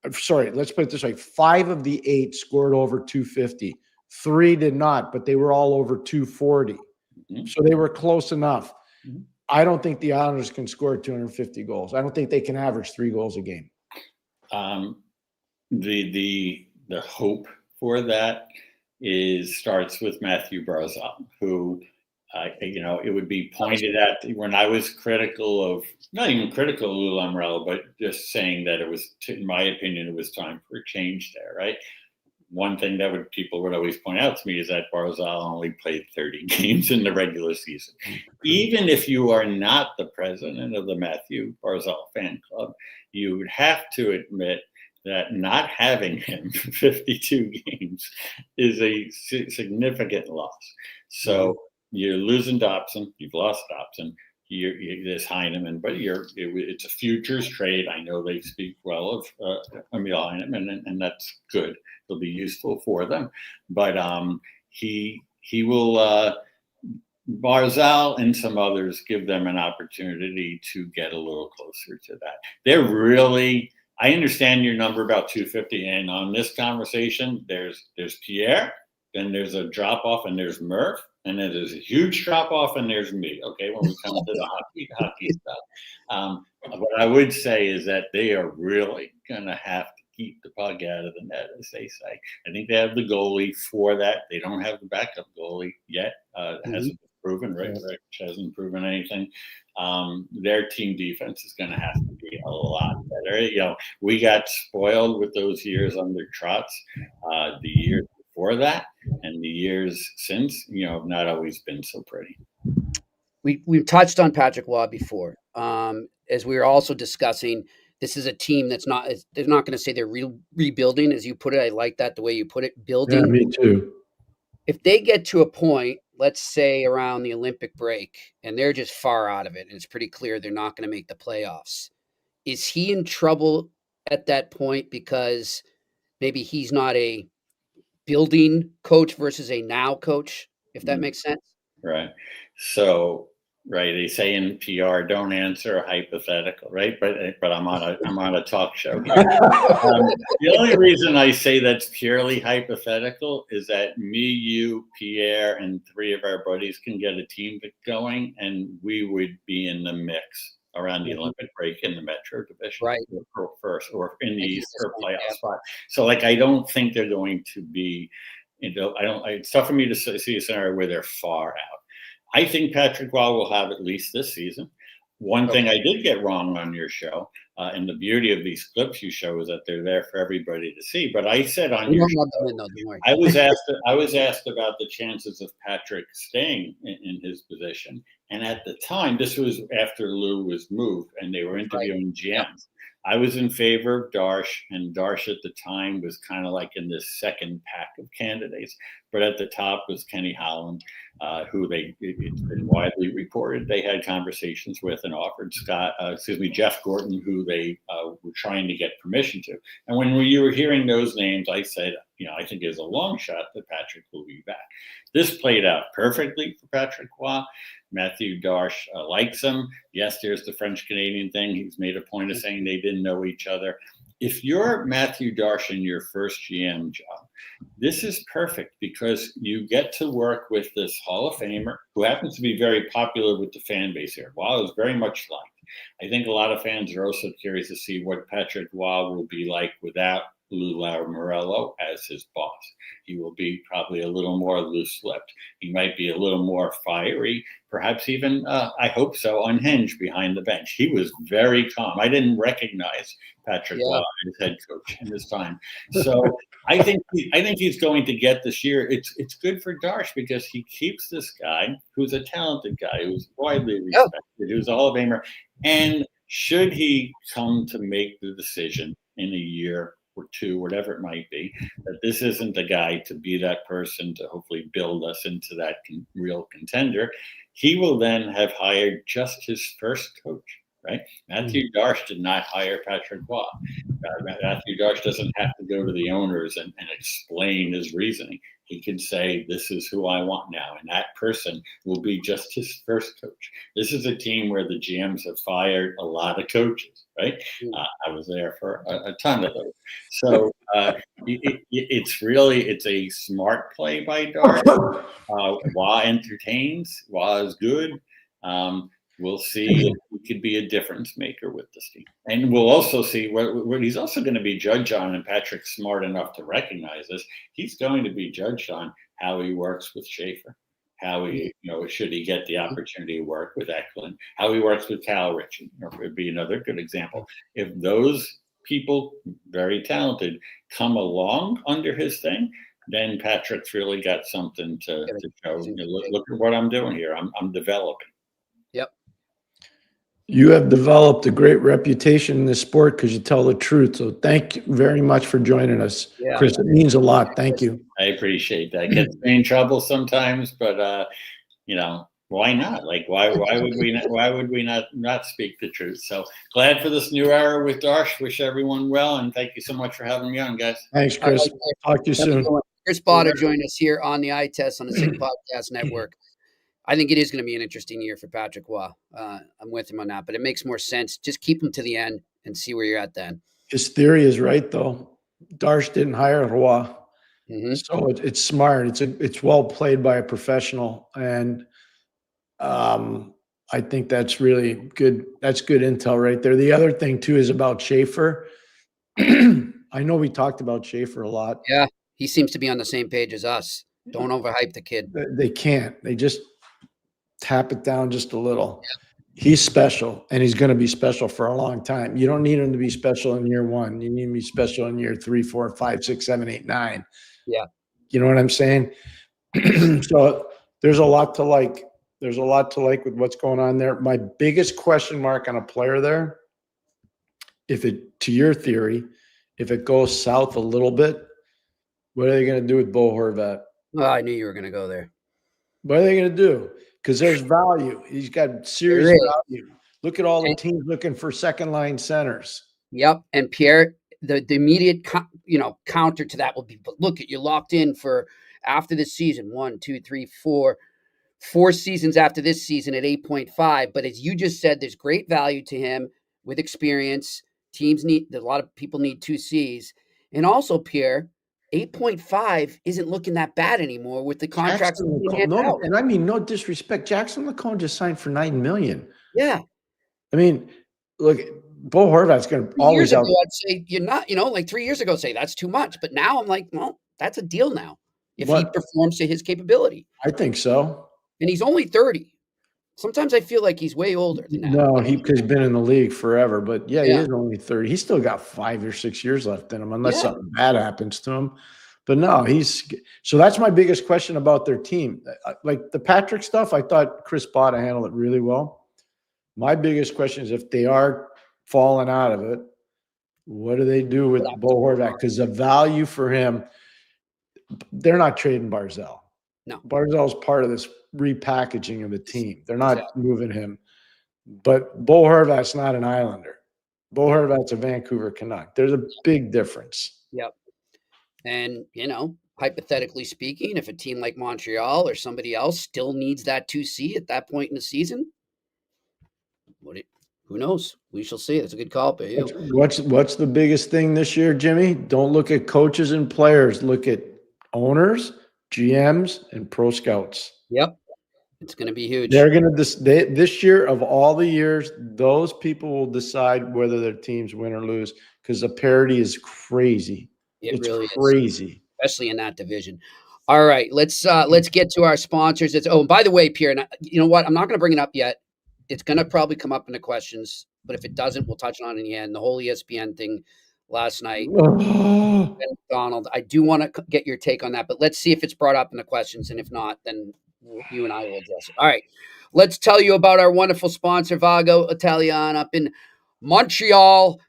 Speaker 6: let's put it this way. 5 of the 8 scored over 250. 3 did not, but they were all over 240. So they were close enough. I don't think the Islanders can score 250 goals. I don't think they can average 3 goals a game.
Speaker 7: The hope for that starts with Mathieu Barzal, who it would be pointed at when I was critical of, not even critical of Lou Lamoriello, but just saying that it was, in my opinion, it was time for a change there, right? One thing that people would always point out to me is that Barzal only played 30 games in the regular season. Even if you are not the president of the Mathieu Barzal fan club, you would have to admit that not having him for 52 games is a significant loss. So you're losing Dobson. You've lost Dobson. There's Heineman, but it's a futures trade. I know they speak well of Emil Heineman, and that's good. It'll be useful for them. But he will Barzal and some others give them an opportunity to get a little closer to that. They're really. I understand your number about 250, and on this conversation, there's Pierre, then there's a drop off, and there's Murph. And then there's a huge drop off, and there's me. Okay, when we come to the hockey stuff. What I would say is that they are really gonna have to keep the puck out of the net, as they say. I think they have the goalie for that. They don't have the backup goalie yet. Hasn't been proven. Rich hasn't proven anything. Their team defense is going to have to be a lot better. We got spoiled with those years under Trotz. The years before that and the years since, have not always been so pretty.
Speaker 5: We've touched on Patrick Waugh before. As we were also discussing, this is a team they're not going to say they're rebuilding, as you put it. I like that, the way you put it, building.
Speaker 6: Yeah, me too.
Speaker 5: If they get to a point, let's say around the Olympic break, and they're just far out of it, and it's pretty clear they're not going to make the playoffs, is he in trouble at that point because maybe he's not a building coach versus a now coach, if that makes sense?
Speaker 7: Right. So, they say in PR, don't answer a hypothetical, right? But I'm on a talk show here. The only reason I say that's purely hypothetical is that me, you, Pierre, and 3 of our buddies can get a team going, and we would be in the mix around the Olympic break in the Metro division,
Speaker 5: right?
Speaker 7: First, or in the East for playoff spot. So, I don't think they're going to be. It's tough for me to see a scenario where they're far out. I think Patrick Waugh will have at least this season. one thing I did get wrong on your show, and the beauty of these clips you show is that they're there for everybody to see. But I said on your show, I was asked about the chances of Patrick staying in his position. And at the time, this was after Lou was moved and they were interviewing GMs. I was in favor of Darche, and Darche at the time was kind of like in this second pack of candidates. But at the top was Kenny Holland, who it's been widely reported they had conversations with and offered Jeff Gorton, who they were trying to get permission to. And when you were hearing those names, I said, I think there's a long shot that Patrick will be back. This played out perfectly for Patrick Roy. Mathieu Darche likes him. Yes, there's the French-Canadian thing. He's made a point of saying they didn't know each other. If you're Mathieu Darche in your first GM job, this is perfect because you get to work with this Hall of Famer who happens to be very popular with the fan base here. Roy is very much liked. I think a lot of fans are also curious to see what Patrick Roy will be like without Lou Lamoriello as his boss. He will be probably a little more loose-lipped. He might be a little more fiery, perhaps even, I hope so, unhinged behind the bench. He was very calm. I didn't recognize Patrick Roy as head coach in this time. So I think he's going to get this year. It's good for Darche because he keeps this guy who's a talented guy, who's widely respected, who's a Hall of Famer. And should he come to make the decision in a year or two, whatever it might be, that this isn't the guy to be that person to hopefully build us into that real contender, he will then have hired just his first coach, right? Mathieu Darche did not hire Patrick Roy. Mathieu Darche doesn't have to go to the owners and explain his reasoning. He can say, this is who I want now. And that person will be just his first coach. This is a team where the GMs have fired a lot of coaches, right? I was there for a ton of those. So it's a smart play by Darche. Roy entertains. Roy is good. We'll see if he could be a difference maker with this team. And we'll also see what he's also going to be judged on, and Patrick's smart enough to recognize this. He's going to be judged on how he works with Schaefer, how he, should he get the opportunity to work with Eklund, how he works with Cal Ritchie, would be another good example. If those people, very talented, come along under his thing, then Patrick's really got something to show. Look at what I'm doing here. I'm developing.
Speaker 5: Yep.
Speaker 6: You have developed a great reputation in this sport because you tell the truth. So thank you very much for joining us, Chris. It means a lot. Thank you.
Speaker 7: I appreciate that. Gets me in trouble sometimes, but why not? Like, why would we not speak the truth? So glad for this new era with Darche. Wish everyone well, and thank you so much for having me on, guys.
Speaker 6: Thanks, Chris. Talk to you soon.
Speaker 5: Chris Botta joined us here on the Eye Test on the Sick Podcast Network. I think it is going to be an interesting year for Patrick Roy. I'm with him on that, but it makes more sense. Just keep him to the end and see where you're at then.
Speaker 6: His theory is right, though. Darche didn't hire Roy. So it's smart. It's well played by a professional. And I think that's really good. That's good intel right there. The other thing, too, is about Schaefer. I know we talked about Schaefer a lot.
Speaker 5: Yeah, he seems to be on the same page as us. Don't overhype the kid.
Speaker 6: They can't. They just tap it down just a little. Yeah. He's special, and he's going to be special for a long time. You don't need him to be special in year one. You need him to be special in year 3, 4, 5, 6, 7, 8, 9.
Speaker 5: Yeah.
Speaker 6: You know what I'm saying? So there's a lot to like. There's a lot to like with what's going on there. My biggest question mark on a player there, to your theory, if it goes south a little bit, what are they going to do with Bo Horvat?
Speaker 5: Well, I knew you were going to go there.
Speaker 6: What are they going to do? Because there's value. He's got serious value. Look at all the teams looking for second-line centers.
Speaker 5: Yep. And Pierre, the immediate counter to that will be, but look, you're locked in for after this season, 1, 2, 3, 4 seasons after this season at 8.5. But as you just said, there's great value to him with experience. Teams a lot of people need 2 Cs. And also, Pierre, 8.5 isn't looking that bad anymore with the contracts.
Speaker 6: And I mean, no disrespect. Jackson LaCombe just signed for $9 million.
Speaker 5: Yeah.
Speaker 6: I mean, look, Bo Horvat's going to always
Speaker 5: out. I'd say you're not, like 3 years ago, say that's too much. But now I'm like, well, that's a deal now. If he performs to his capability.
Speaker 6: I think so.
Speaker 5: And he's only 30. Sometimes I feel like he's way older than that.
Speaker 6: No, because he's been in the league forever. But yeah, he
Speaker 5: Yeah.
Speaker 6: is only 30. He's still got 5 or 6 years left in him, unless
Speaker 5: Yeah.
Speaker 6: something bad happens to him. But no, so that's my biggest question about their team. Like the Patrick stuff, I thought Chris Botta handled it really well. My biggest question is if they are falling out of it, what do they do with Bo Horvat? Because the value for him, they're not trading Barzell.
Speaker 5: No.
Speaker 6: Barzell's part of this repackaging of the team. They're not moving him. But Bo Horvat's not an Islander. Bo Horvat's a Vancouver Canuck. There's a big difference.
Speaker 5: Yep. And, hypothetically speaking, if a team like Montreal or somebody else still needs that 2C at that point in the season, who knows? We shall see. That's a good call, Pierre.
Speaker 6: What's the biggest thing this year, Jimmy? Don't look at coaches and players. Look at owners, GMs, and pro scouts.
Speaker 5: Yep. It's going to be huge.
Speaker 6: They're going to this year of all the years, those people will decide whether their teams win or lose because the parity is crazy. It's really crazy,
Speaker 5: especially in that division. All right, let's get to our sponsors. And by the way, Pierre, you know what? I'm not going to bring it up yet. It's going to probably come up in the questions, but if it doesn't, we'll touch on it in the end. The whole ESPN thing last night. Ben McDonald, I do want to get your take on that, but let's see if it's brought up in the questions, and if not, then you and I will address it. All right, let's tell you about our wonderful sponsor, Vago Italian, up in Montreal.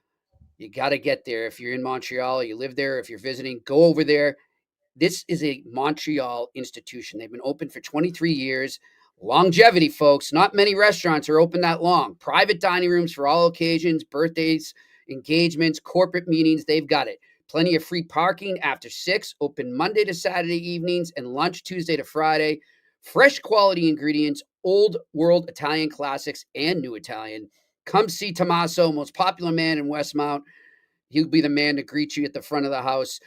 Speaker 5: You got to get there. If you're in Montreal, you live there, if you're visiting, go over there. This is a Montreal institution. They've been open for 23 years. Longevity, folks. Not many restaurants are open that long. Private dining rooms for all occasions, birthdays, engagements, corporate meetings. They've got it. Plenty of free parking after 6. Open Monday to Saturday evenings and lunch Tuesday to Friday. Fresh quality ingredients, old world Italian classics and new Italian. Come see Tommaso, most popular man in Westmount. He'll be the man to greet you at the front of the house.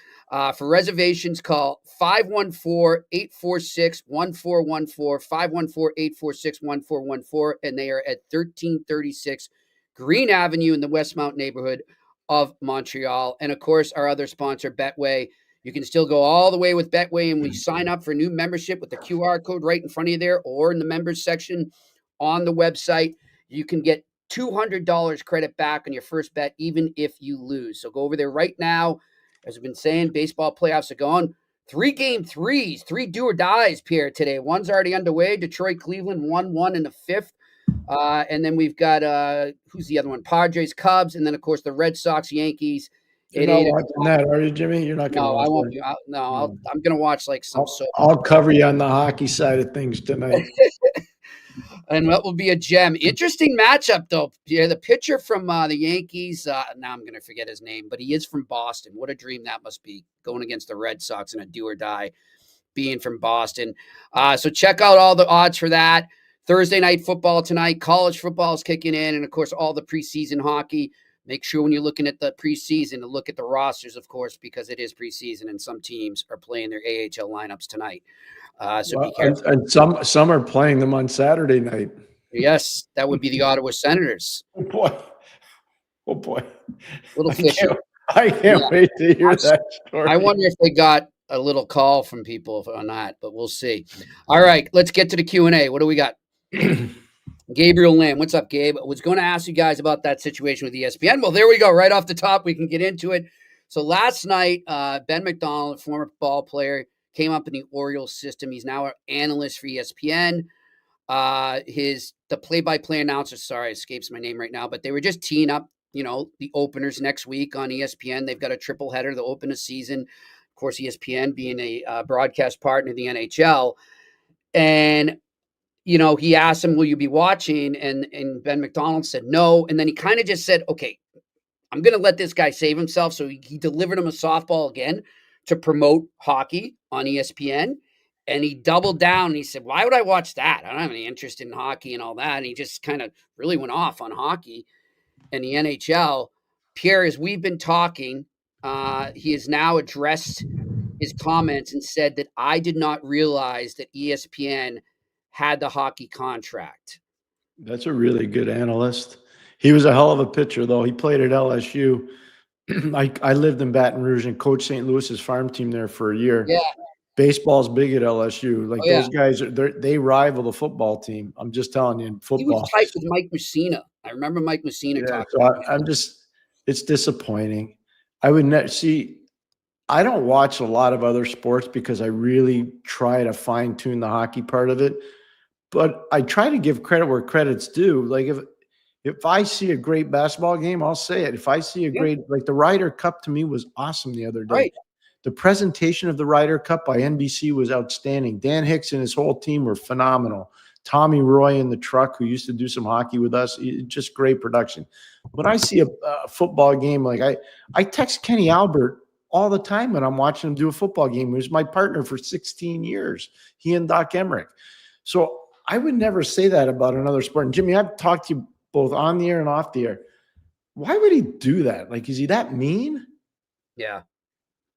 Speaker 5: For reservations, call 514-846-1414, 514-846-1414, and they are at 1336 Green Avenue in the Westmount neighborhood of Montreal. And, of course, our other sponsor, Betway. You can still go all the way with Betway, and we sign up for new membership with the QR code right in front of you there or in the members section on the website. You can get $200 credit back on your first bet, even if you lose. So go over there right now. As I've been saying, baseball playoffs are going. 3 game threes, 3 do or dies, Pierre, today. One's already underway. Detroit, Cleveland, 1-1 in the 5th. And then we've got, who's the other one? Padres, Cubs, and then, of course, the Red Sox, Yankees.
Speaker 6: You're not watching that, are you, Jimmy? You're not going to watch
Speaker 5: I won't
Speaker 6: that.
Speaker 5: I'm going to watch like some
Speaker 6: I'll cover you on the hockey side of things tonight.
Speaker 5: And that will be a gem. Interesting matchup, though. Yeah, the pitcher from the Yankees, now I'm going to forget his name, but he is from Boston. What a dream that must be, going against the Red Sox in a do or die, being from Boston. So check out all the odds for that. Thursday night football tonight. College football is kicking in, and, of course, all the preseason hockey. Make sure when you're looking at the preseason to look at the rosters, of course, because it is preseason, and some teams are playing their AHL lineups tonight. So be careful.
Speaker 6: And some are playing them on Saturday night.
Speaker 5: Yes, that would be the Ottawa Senators.
Speaker 6: Oh boy.
Speaker 5: Little fishy.
Speaker 6: I can't wait to hear that story.
Speaker 5: I wonder if they got a little call from people on that, but we'll see. All right, let's get to the Q&A. What do we got? Gabriel Lamb. What's up, Gabe? I was going to ask you guys about that situation with ESPN. Well, there we go. Right off the top, we can get into it. So last night, Ben McDonald, former ball player, came up in the Orioles system. He's now an analyst for ESPN. The play-by-play announcer, sorry, escapes my name right now, but they were just teeing up, the openers next week on ESPN. They've got a triple header to open a season. Of course, ESPN being a broadcast partner of the NHL. And he asked him, will you be watching? And Ben McDonald said no. And then he kind of just said, okay, I'm going to let this guy save himself. So he delivered him a softball again to promote hockey on ESPN. And he doubled down and he said, why would I watch that? I don't have any interest in hockey and all that. And he just kind of really went off on hockey and the NHL. Pierre, as we've been talking, he has now addressed his comments and said that I did not realize that ESPN had the hockey contract.
Speaker 6: That's a really good analyst. He was a hell of a pitcher, though. He played at LSU. I lived in Baton Rouge and coached St. Louis's farm team there for a year.
Speaker 5: Yeah.
Speaker 6: Baseball's big at LSU. Like
Speaker 5: yeah.
Speaker 6: those guys, they rival the football team. I'm just telling you, in
Speaker 5: He
Speaker 6: football.
Speaker 5: was tight with Mike Messina. I remember Mike Messina
Speaker 6: Yeah,
Speaker 5: talking.
Speaker 6: so I'm just, it's disappointing. I would see. I don't watch a lot of other sports because I really try to fine tune the hockey part of it. But I try to give credit where credit's due. Like if I see a great basketball game, I'll say it. If I see a great, like the Ryder Cup to me was awesome the other day.
Speaker 5: Right.
Speaker 6: The presentation of the Ryder Cup by NBC was outstanding. Dan Hicks and his whole team were phenomenal. Tommy Roy in the truck, who used to do some hockey with us, just great production. When I see a football game, like I text Kenny Albert all the time when I'm watching him do a football game. He was my partner for 16 years, he and Doc Emmerich. So I would never say that about another sport. And Jimmy, I've talked to you both on the air and off the air. Why would he do that? Like, is he that mean?
Speaker 5: Yeah.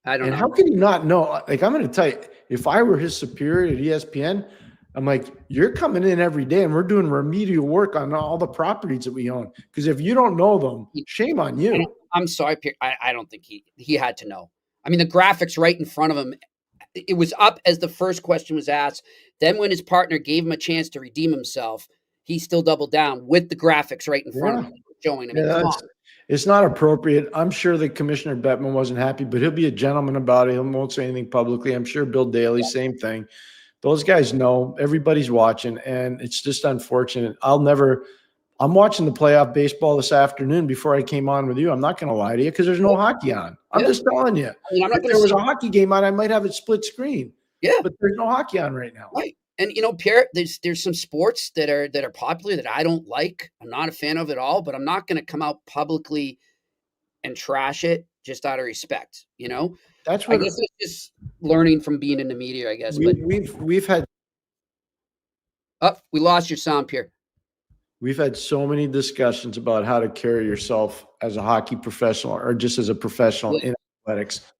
Speaker 5: I don't know.
Speaker 6: And how can he not know? Like, I'm going to tell you, if I were his superior at ESPN, I'm like, you're coming in every day and we're doing remedial work on all the properties that we own. Because if you don't know them, shame on you.
Speaker 5: I'm sorry, Pierre. I don't think he had to know. I mean, the graphics right in front of him, it was up as the first question was asked. Then when his partner gave him a chance to redeem himself, he still doubled down with the graphics right in front of him, showing him. Come on.
Speaker 6: It's not appropriate. I'm sure that Commissioner Bettman wasn't happy, but he'll be a gentleman about it. He won't say anything publicly. I'm sure Bill Daly, same thing. Those guys know. Everybody's watching, and it's just unfortunate. I'm watching the playoff baseball this afternoon before I came on with you. I'm not going to lie to you because there's no hockey on. I'm just telling you.
Speaker 5: I mean,
Speaker 6: if there was a hockey game on, I might have it split screen.
Speaker 5: Yeah.
Speaker 6: But there's no hockey on right now.
Speaker 5: Right. And, Pierre, there's some sports that are popular that I don't like. I'm not a fan of at all, but I'm not going to come out publicly and trash it just out of respect.
Speaker 6: That's what
Speaker 5: I guess it's just learning from being in the media, I guess.
Speaker 6: We've had.
Speaker 5: Oh, we lost your sound, Pierre.
Speaker 6: We've had so many discussions about how to carry yourself as a hockey professional or just as a professional in athletics.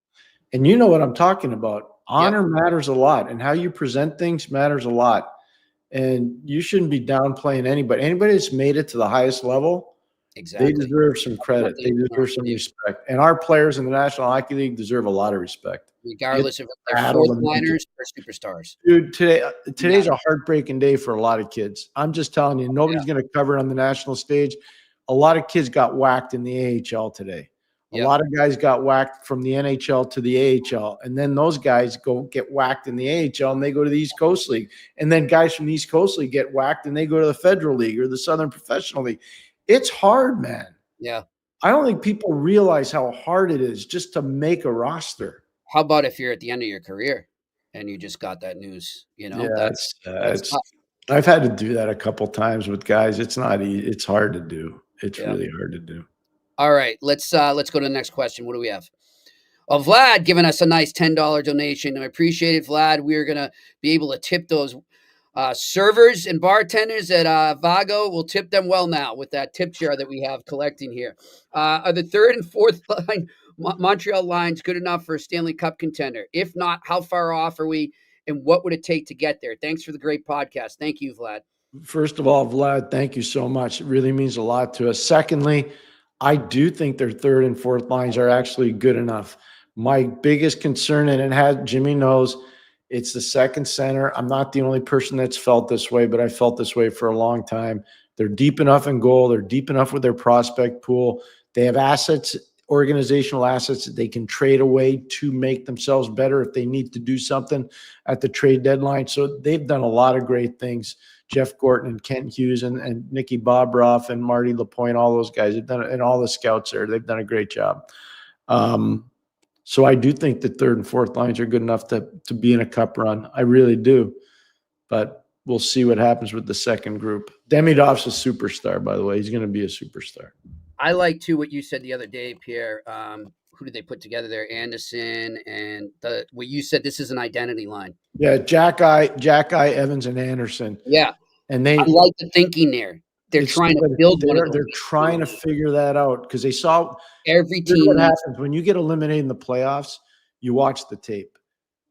Speaker 6: And you know what I'm talking about. Honor matters a lot, and how you present things matters a lot. And you shouldn't be downplaying anybody. Anybody that's made it to the highest level, they deserve some credit. They deserve some respect. And our players in the National Hockey League deserve a lot of respect.
Speaker 5: Regardless if they're fourth liners or superstars.
Speaker 6: Dude, today's a heartbreaking day for a lot of kids. I'm just telling you, nobody's going to cover it on the national stage. A lot of kids got whacked in the AHL today. A lot of guys got whacked from the NHL to the AHL. And then those guys go get whacked in the AHL and they go to the East Coast League. And then guys from the East Coast League get whacked and they go to the Federal League or the Southern Professional League. It's hard, man.
Speaker 5: Yeah.
Speaker 6: I don't think people realize how hard it is just to make a roster.
Speaker 5: How about if you're at the end of your career and you just got that news? That's tough.
Speaker 6: I've had to do that a couple times with guys. It's not easy. It's hard to do. It's really hard to do.
Speaker 5: All right, let's go to the next question. What do we have? Oh, Vlad giving us a nice $10 donation. I appreciate it, Vlad. We're gonna be able to tip those servers and bartenders at Vago. We'll tip them well now with that tip jar that we have collecting here. Are the third and fourth line Montreal lines good enough for a Stanley Cup contender? If not, how far off are we, and what would it take to get there? Thanks for the great podcast. Thank you, Vlad.
Speaker 6: First of all, Vlad, thank you so much. It really means a lot to us. Secondly, I do think their third and fourth lines are actually good enough. My biggest concern, and Jimmy knows, it's the second center. I'm not the only person that's felt this way, but I felt this way for a long time. They're deep enough in goal. They're deep enough with their prospect pool. They have assets, organizational assets that they can trade away to make themselves better if they need to do something at the trade deadline. So they've done a lot of great things. Jeff Gorton and Kent Hughes and Nicky Bobroff and Marty Lapointe, all those guys have done it, and all the scouts there. They've done a great job. So I do think the third and fourth lines are good enough to be in a cup run. I really do. But we'll see what happens with the second group. Demidov's a superstar, by the way. He's going to be a superstar.
Speaker 5: I like, too, what you said the other day, Pierre. Who did they put together there? Anderson and what you said, this is an identity line.
Speaker 6: Yeah, Jack Eye, Evans, and Anderson.
Speaker 5: Yeah.
Speaker 6: And
Speaker 5: I like the thinking there. They're trying to build one of those.
Speaker 6: They're trying to figure that out because they saw
Speaker 5: every team.
Speaker 6: What happens when you get eliminated in the playoffs, you watch the tape.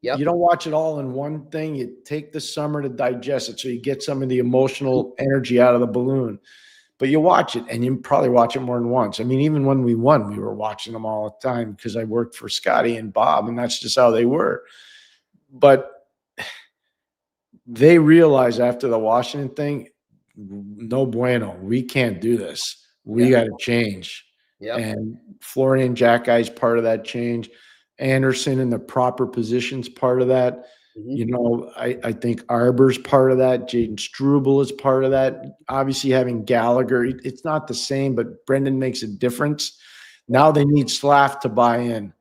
Speaker 6: Yep. You don't watch it all in one thing. You take the summer to digest it so you get some of the emotional energy out of the balloon. But you watch it, and you probably watch it more than once. I mean, even when we won, we were watching them all the time because I worked for Scotty and Bob, and that's just how they were. but they realized after the Washington thing, no bueno, we can't do this. We got to change.
Speaker 5: Yep.
Speaker 6: And Florian Jackie's part of that change. Anderson in the proper positions, part of that. I think Arbor's part of that. Jaden Struble is part of that. Obviously, having Gallagher, it's not the same, but Brendan makes a difference. Now they need Slav to buy in.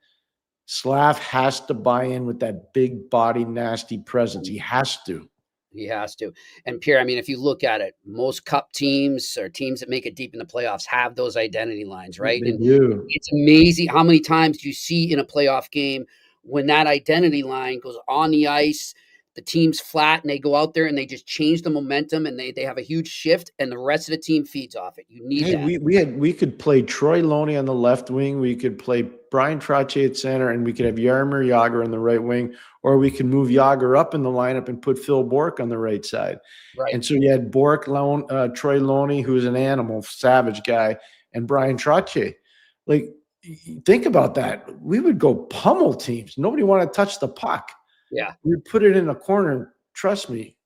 Speaker 6: Slav has to buy in with that big body, nasty presence. He has to.
Speaker 5: He has to. And Pierre, I mean, if you look at it, most cup teams or teams that make it deep in the playoffs have those identity lines, right?
Speaker 6: They do.
Speaker 5: It's amazing how many times you see in a playoff game when that identity line goes on the ice, the team's flat and they go out there and they just change the momentum and they have a huge shift and the rest of the team feeds off it. You need that.
Speaker 6: We could play Troy Loney on the left wing. We could play Brian Trottier at center, and we could have Jaromir Jagr on the right wing, or we could move Jagr up in the lineup and put Phil Bourque on the right side.
Speaker 5: Right.
Speaker 6: And so you had Bourque, Troy Loney, who's an animal, savage guy, and Brian Trottier. Like, think about that. We would go pummel teams. Nobody wanted to touch the puck.
Speaker 5: Yeah.
Speaker 6: We put it in a corner. Trust me,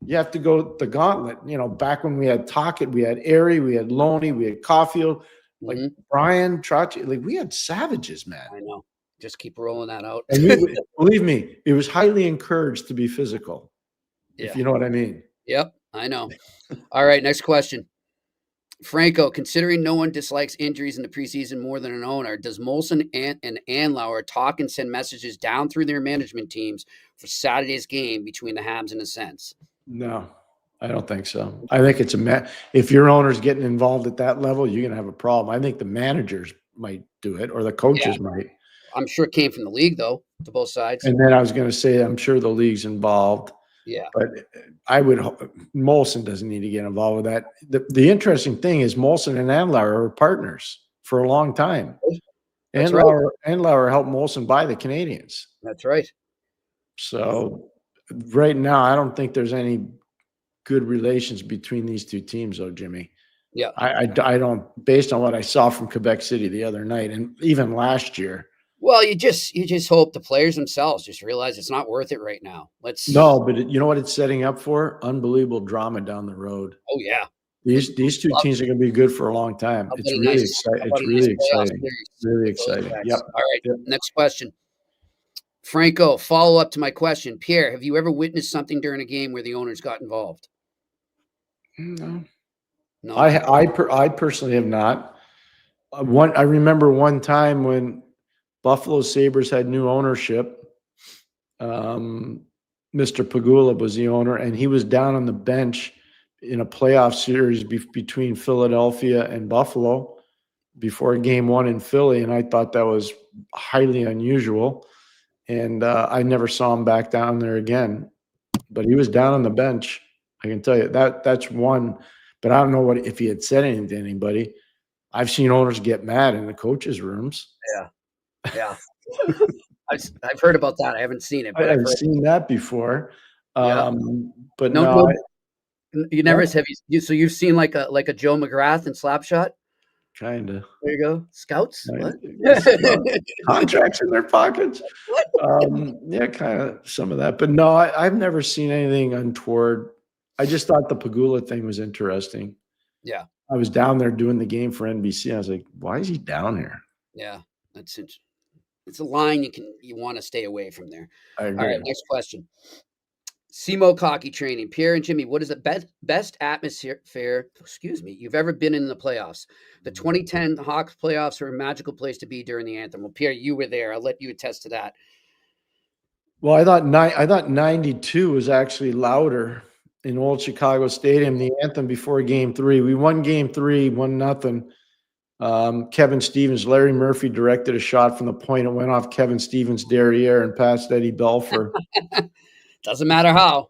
Speaker 6: you have to go the gauntlet. Back when we had Tocchet, we had Airy, we had Loney, we had Caulfield, like Brian Trottier. Like, we had savages, man.
Speaker 5: I know. Just keep rolling that out.
Speaker 6: And believe me, it was highly encouraged to be physical, if you know what I mean.
Speaker 5: Yep, I know. All right, next question. Franco, considering no one dislikes injuries in the preseason more than an owner, does Molson and Andlauer talk and send messages down through their management teams for Saturday's game between the Habs and the Sens?
Speaker 6: No, I don't think so. I think it's if your owner's getting involved at that level, you're going to have a problem. I think the managers might do it, or the coaches might.
Speaker 5: I'm sure it came from the league, though, to both sides.
Speaker 6: And then I was going to say, I'm sure the league's involved.
Speaker 5: Yeah.
Speaker 6: But Molson doesn't need to get involved with that. The interesting thing is Molson and Andlauer are partners for a long time. Andlauer helped Molson buy the Canadians.
Speaker 5: That's right.
Speaker 6: So right now, I don't think there's any good relations between these two teams, though, Jimmy.
Speaker 5: Yeah.
Speaker 6: I don't, based on what I saw from Quebec City the other night and even last year.
Speaker 5: Well, you just hope the players themselves just realize it's not worth it right now.
Speaker 6: No, but you know what it's setting up for? Unbelievable drama down the road.
Speaker 5: Oh yeah,
Speaker 6: these two teams are going to be good for a long time. It's really exciting. It's really exciting. Really exciting. Yep.
Speaker 5: All right. Next question. Franco, follow up to my question. Pierre, have you ever witnessed something during a game where the owners got involved?
Speaker 6: No. I personally have not. I remember one time when Buffalo Sabres had new ownership. Mr. Pagula was the owner, and he was down on the bench in a playoff series between Philadelphia and Buffalo before game one in Philly, and I thought that was highly unusual. And I never saw him back down there again. But he was down on the bench. I can tell you that's one. But I don't know if he had said anything to anybody. I've seen owners get mad in the coaches' rooms.
Speaker 5: Yeah. I've heard about that. I haven't seen it. But
Speaker 6: I've seen that before. But
Speaker 5: you never have you. So you've seen like a Joe McGrath in Slapshot.
Speaker 6: Kind of.
Speaker 5: There you go. Scouts. What?
Speaker 6: Contracts in their pockets. Yeah, kind of some of that. But no, I've never seen anything untoward. I just thought the Pagula thing was interesting.
Speaker 5: Yeah.
Speaker 6: I was down there doing the game for NBC. I was like, why is he down here?
Speaker 5: Yeah, that's interesting. It's a line you want to stay away from there.
Speaker 6: I agree.
Speaker 5: All right, next question. SEMO hockey training. Pierre and Jimmy, what is the best atmosphere you've ever been in the playoffs? The 2010 Hawks playoffs were a magical place to be during the anthem. Well, Pierre, you were there. I'll let you attest to that.
Speaker 6: Well, I thought 92 was actually louder in Old Chicago Stadium, the anthem before Game 3. We won Game 3, 1-0. Kevin Stevens, Larry Murphy directed a shot from the point. It went off Kevin Stevens' derriere and past Eddie Belfour.
Speaker 5: Doesn't matter how.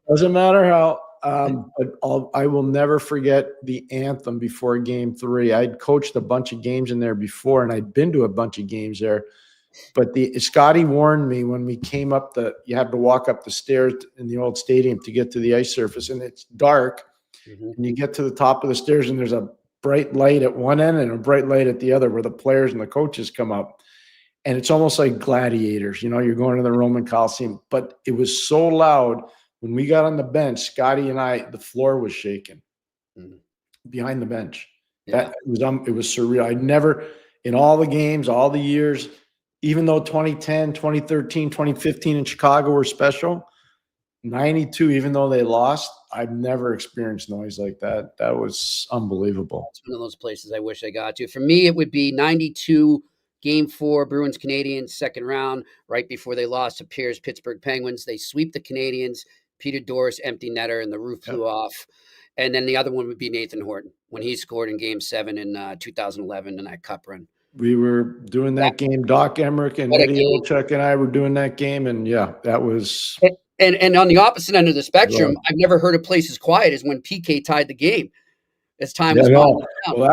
Speaker 6: But I will never forget the anthem before Game 3. I'd coached a bunch of games in there before, and I'd been to a bunch of games there. But Scotty warned me when we came up you had to walk up the stairs in the old stadium to get to the ice surface, and it's dark. Mm-hmm. And you get to the top of the stairs, and there's a bright light at one end and a bright light at the other where the players and the coaches come up. And it's almost like gladiators, you're going to the Roman Coliseum, but it was so loud when we got on the bench, Scotty and I, the floor was shaking behind the bench.
Speaker 5: Yeah.
Speaker 6: It was surreal. I never, in all the games, all the years, even though 2010, 2013, 2015 in Chicago were special, 92, even though they lost, I've never experienced noise like that. That was unbelievable.
Speaker 5: It's one of those places I wish I got to. For me, it would be 92, Game 4, Bruins Canadiens, second round, right before they lost to Pierre's Pittsburgh Penguins. They sweep the Canadiens, Peter Doris, empty netter, and the roof flew off. And then the other one would be Nathan Horton when he scored in Game 7 in 2011 in that cup run.
Speaker 6: We were doing that game. Doc Emmerich and Eddie Olczyk and I were doing that game. And that was...
Speaker 5: And on the opposite end of the spectrum, I've never heard a place as quiet as when PK tied the game as time was going down.
Speaker 6: Well,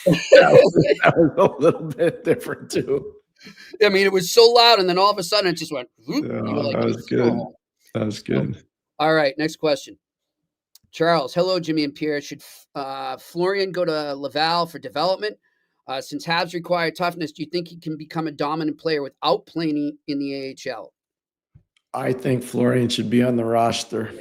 Speaker 6: that was a little bit different too.
Speaker 5: I mean, it was so loud, and then all of a sudden it just went. Whoop,
Speaker 6: that was good. That was good.
Speaker 5: All right, next question. Charles, hello, Jimmy and Pierre. Should Florian go to Laval for development? Since Habs require toughness, do you think he can become a dominant player without playing in the AHL?
Speaker 6: I think Florian should be on the roster.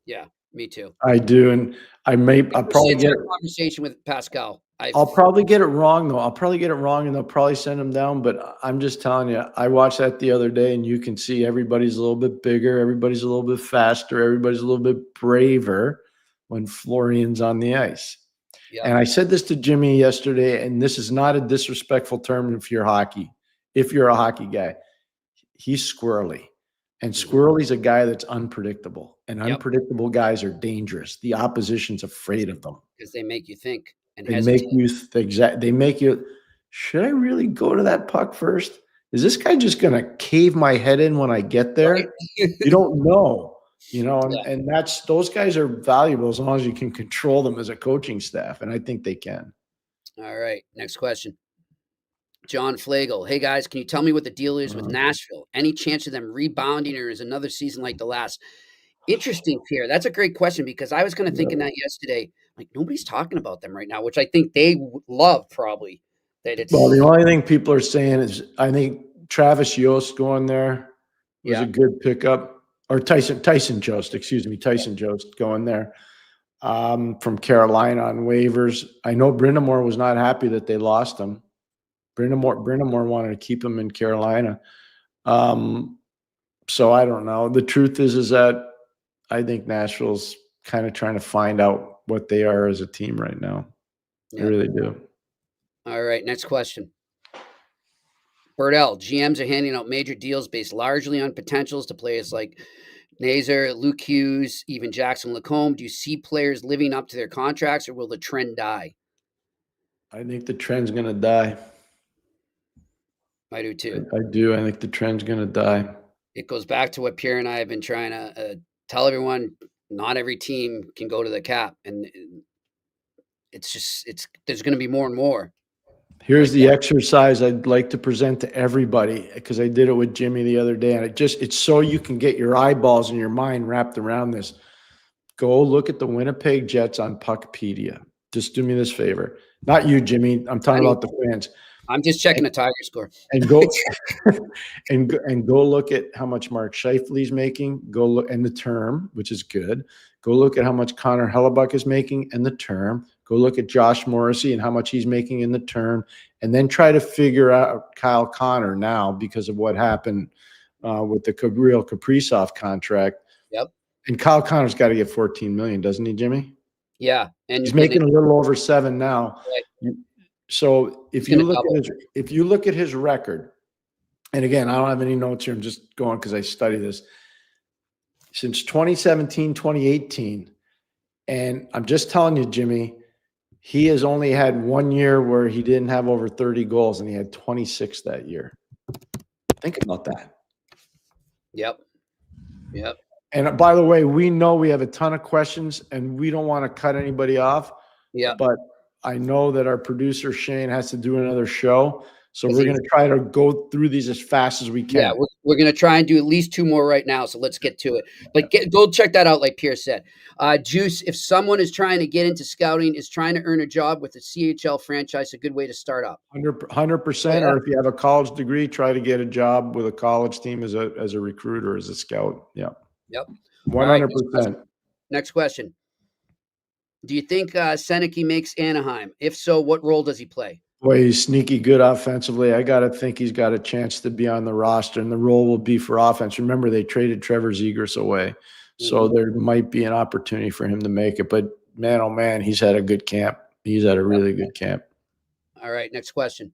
Speaker 5: Yeah, me too.
Speaker 6: I do, and I'll probably get
Speaker 5: a conversation with Pascal.
Speaker 6: I'll probably get it wrong though. I'll probably get it wrong, and they'll probably send him down. But I'm just telling you, I watched that the other day, and you can see everybody's a little bit bigger, everybody's a little bit faster, everybody's a little bit braver when Florian's on the ice. Yeah. And I said this to Jimmy yesterday, and this is not a disrespectful term if you're a hockey guy. He's squirrely. And Squirrely's a guy that's unpredictable, and unpredictable guys are dangerous. The opposition's afraid of them
Speaker 5: because they make you think. And
Speaker 6: they make you. Should I really go to that puck first? Is this guy just going to cave my head in when I get there? Right. You don't know, and those guys are valuable as long as you can control them as a coaching staff, and I think they can.
Speaker 5: All right, next question. John Flagel. Hey, guys, can you tell me what the deal is with Nashville? Any chance of them rebounding, or is another season like the last? Interesting, Pierre. That's a great question because I was kind of thinking that yesterday. Like, nobody's talking about them right now, which I think they love probably. The
Speaker 6: only thing people are saying is I think Travis Yost going there was a good pickup. Or Tyson Jost, Tyson Jost going there from Carolina on waivers. I know Brindamore was not happy that they lost him. Brindamore wanted to keep him in Carolina. So I don't know. The truth is that I think Nashville's kind of trying to find out what they are as a team right now. They really do.
Speaker 5: All right, next question. Burdell, GMs are handing out major deals based largely on potentials to players like Nazar, Luke Hughes, even Jackson LaCombe. Do you see players living up to their contracts, or will the trend die?
Speaker 6: I think the trend's going to die.
Speaker 5: I do too.
Speaker 6: I do. I think the trend's going to die.
Speaker 5: It goes back to what Pierre and I have been trying to tell everyone. Not every team can go to the cap, and there's going to be more and more.
Speaker 6: Here's the exercise I'd like to present to everybody because I did it with Jimmy the other day, and it's so you can get your eyeballs and your mind wrapped around this. Go look at the Winnipeg Jets on Puckpedia. Just do me this favor. Not you, Jimmy. I'm talking about the fans.
Speaker 5: I'm just checking the Tiger score.
Speaker 6: And go and go look at how much Mark Scheifele's making. Go look and the term, which is good. Go look at how much Connor Hellebuck is making in the term. Go look at Josh Morrissey and how much he's making in the term, and then try to figure out Kyle Connor now because of what happened with the Gabriel Kaprizov contract.
Speaker 5: Yep.
Speaker 6: And Kyle Connor's got to get $14 million, doesn't he, Jimmy?
Speaker 5: Yeah, and
Speaker 6: he's making a little over $7 million now.
Speaker 5: Right.
Speaker 6: So if you look at his record, and again, I don't have any notes here. I'm just going because I study this. Since 2017, 2018, and I'm just telling you, Jimmy, he has only had 1 year where he didn't have over 30 goals, and he had 26 that year. Think about that.
Speaker 5: Yep.
Speaker 6: And by the way, we know we have a ton of questions, and we don't want to cut anybody off.
Speaker 5: Yeah.
Speaker 6: But I know that our producer, Shane, has to do another show. So we're going to try to go through these as fast as we can.
Speaker 5: Yeah, we're going to try and do at least 2 more right now. So let's get to it. But go check that out, like Pierre said. Juice, if someone is trying to get into scouting, is trying to earn a job with a CHL franchise, a good way to start up.
Speaker 6: 100%. Or if you have a college degree, try to get a job with a college team as a recruiter, as a scout. Yeah.
Speaker 5: Yep.
Speaker 6: 100%.
Speaker 5: Right, next question. Do you think Seneke makes Anaheim? If so, what role does he play?
Speaker 6: Boy, he's sneaky good offensively. I got to think he's got a chance to be on the roster, and the role will be for offense. Remember, they traded Trevor Zegras away, so there might be an opportunity for him to make it. But, man, oh, man, he's had a good camp. He's had a really good camp.
Speaker 5: All right, next question.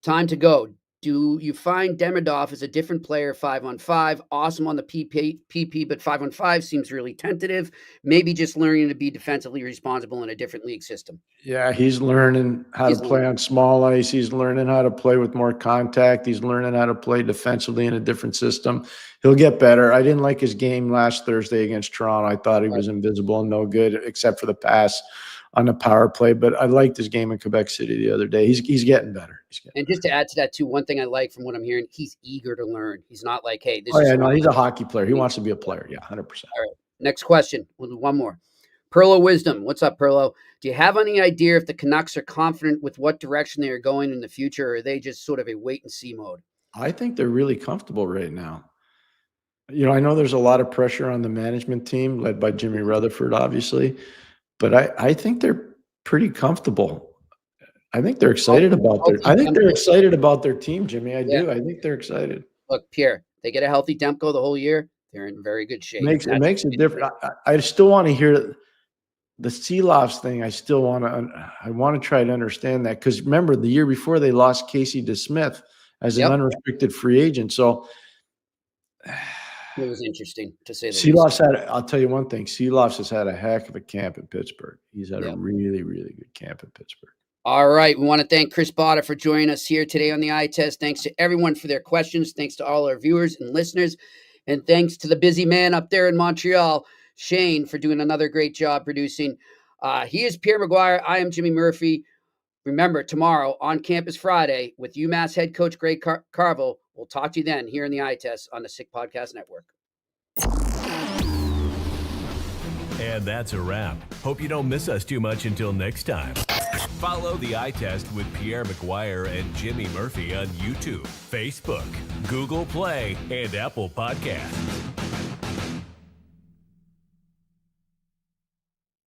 Speaker 5: Time to go. Do you find Demidov is a different player 5-on-5? Awesome on the PP, but 5-on-5 seems really tentative. Maybe just learning to be defensively responsible in a different league system.
Speaker 6: Yeah, he's learning how to play on small ice. He's learning how to play with more contact. He's learning how to play defensively in a different system. He'll get better. I didn't like his game last Thursday against Toronto. I thought he was invisible and no good, except for the pass on the power play. But I liked his game in Quebec City the other day. He's getting better.
Speaker 5: And just to add to that too, one thing I like from what I'm hearing, he's eager to learn. He's not like, hey, this is
Speaker 6: he's a hockey player. He wants to be a player. Yeah, 100%.
Speaker 5: All right. Next question. We'll do one more. Perlo Wisdom. What's up, Perlo? Do you have any idea if the Canucks are confident with what direction they are going in the future, or are they just sort of a wait and see mode?
Speaker 6: I think they're really comfortable right now. You know, I know there's a lot of pressure on the management team led by Jimmy Rutherford, obviously, but I think they're pretty comfortable. I think they're excited about their team, Jimmy. I do. I think they're excited.
Speaker 5: Look, Pierre, they get a healthy Demko the whole year. They're in very good shape.
Speaker 6: It makes it different. I still want to hear the Seeloffs thing. I want to try to understand that, because remember the year before they lost Casey DeSmith as an unrestricted free agent. So
Speaker 5: it was interesting to say.
Speaker 6: I'll tell you one thing. Seeloffs has had a heck of a camp in Pittsburgh. He's had a really, really good camp in Pittsburgh.
Speaker 5: All right. We want to thank Chris Botta for joining us here today on the Eye Test. Thanks to everyone for their questions. Thanks to all our viewers and listeners. And thanks to the busy man up there in Montreal, Shane, for doing another great job producing. He is Pierre McGuire. I am Jimmy Murphy. Remember, tomorrow on Campus Friday with UMass head coach Greg Carvel. We'll talk to you then here in the Eye Test on the Sick Podcast Network.
Speaker 3: And that's a wrap. Hope you don't miss us too much until next time. Follow the Eye Test with Pierre McGuire and Jimmy Murphy on YouTube, Facebook, Google Play, and Apple Podcasts.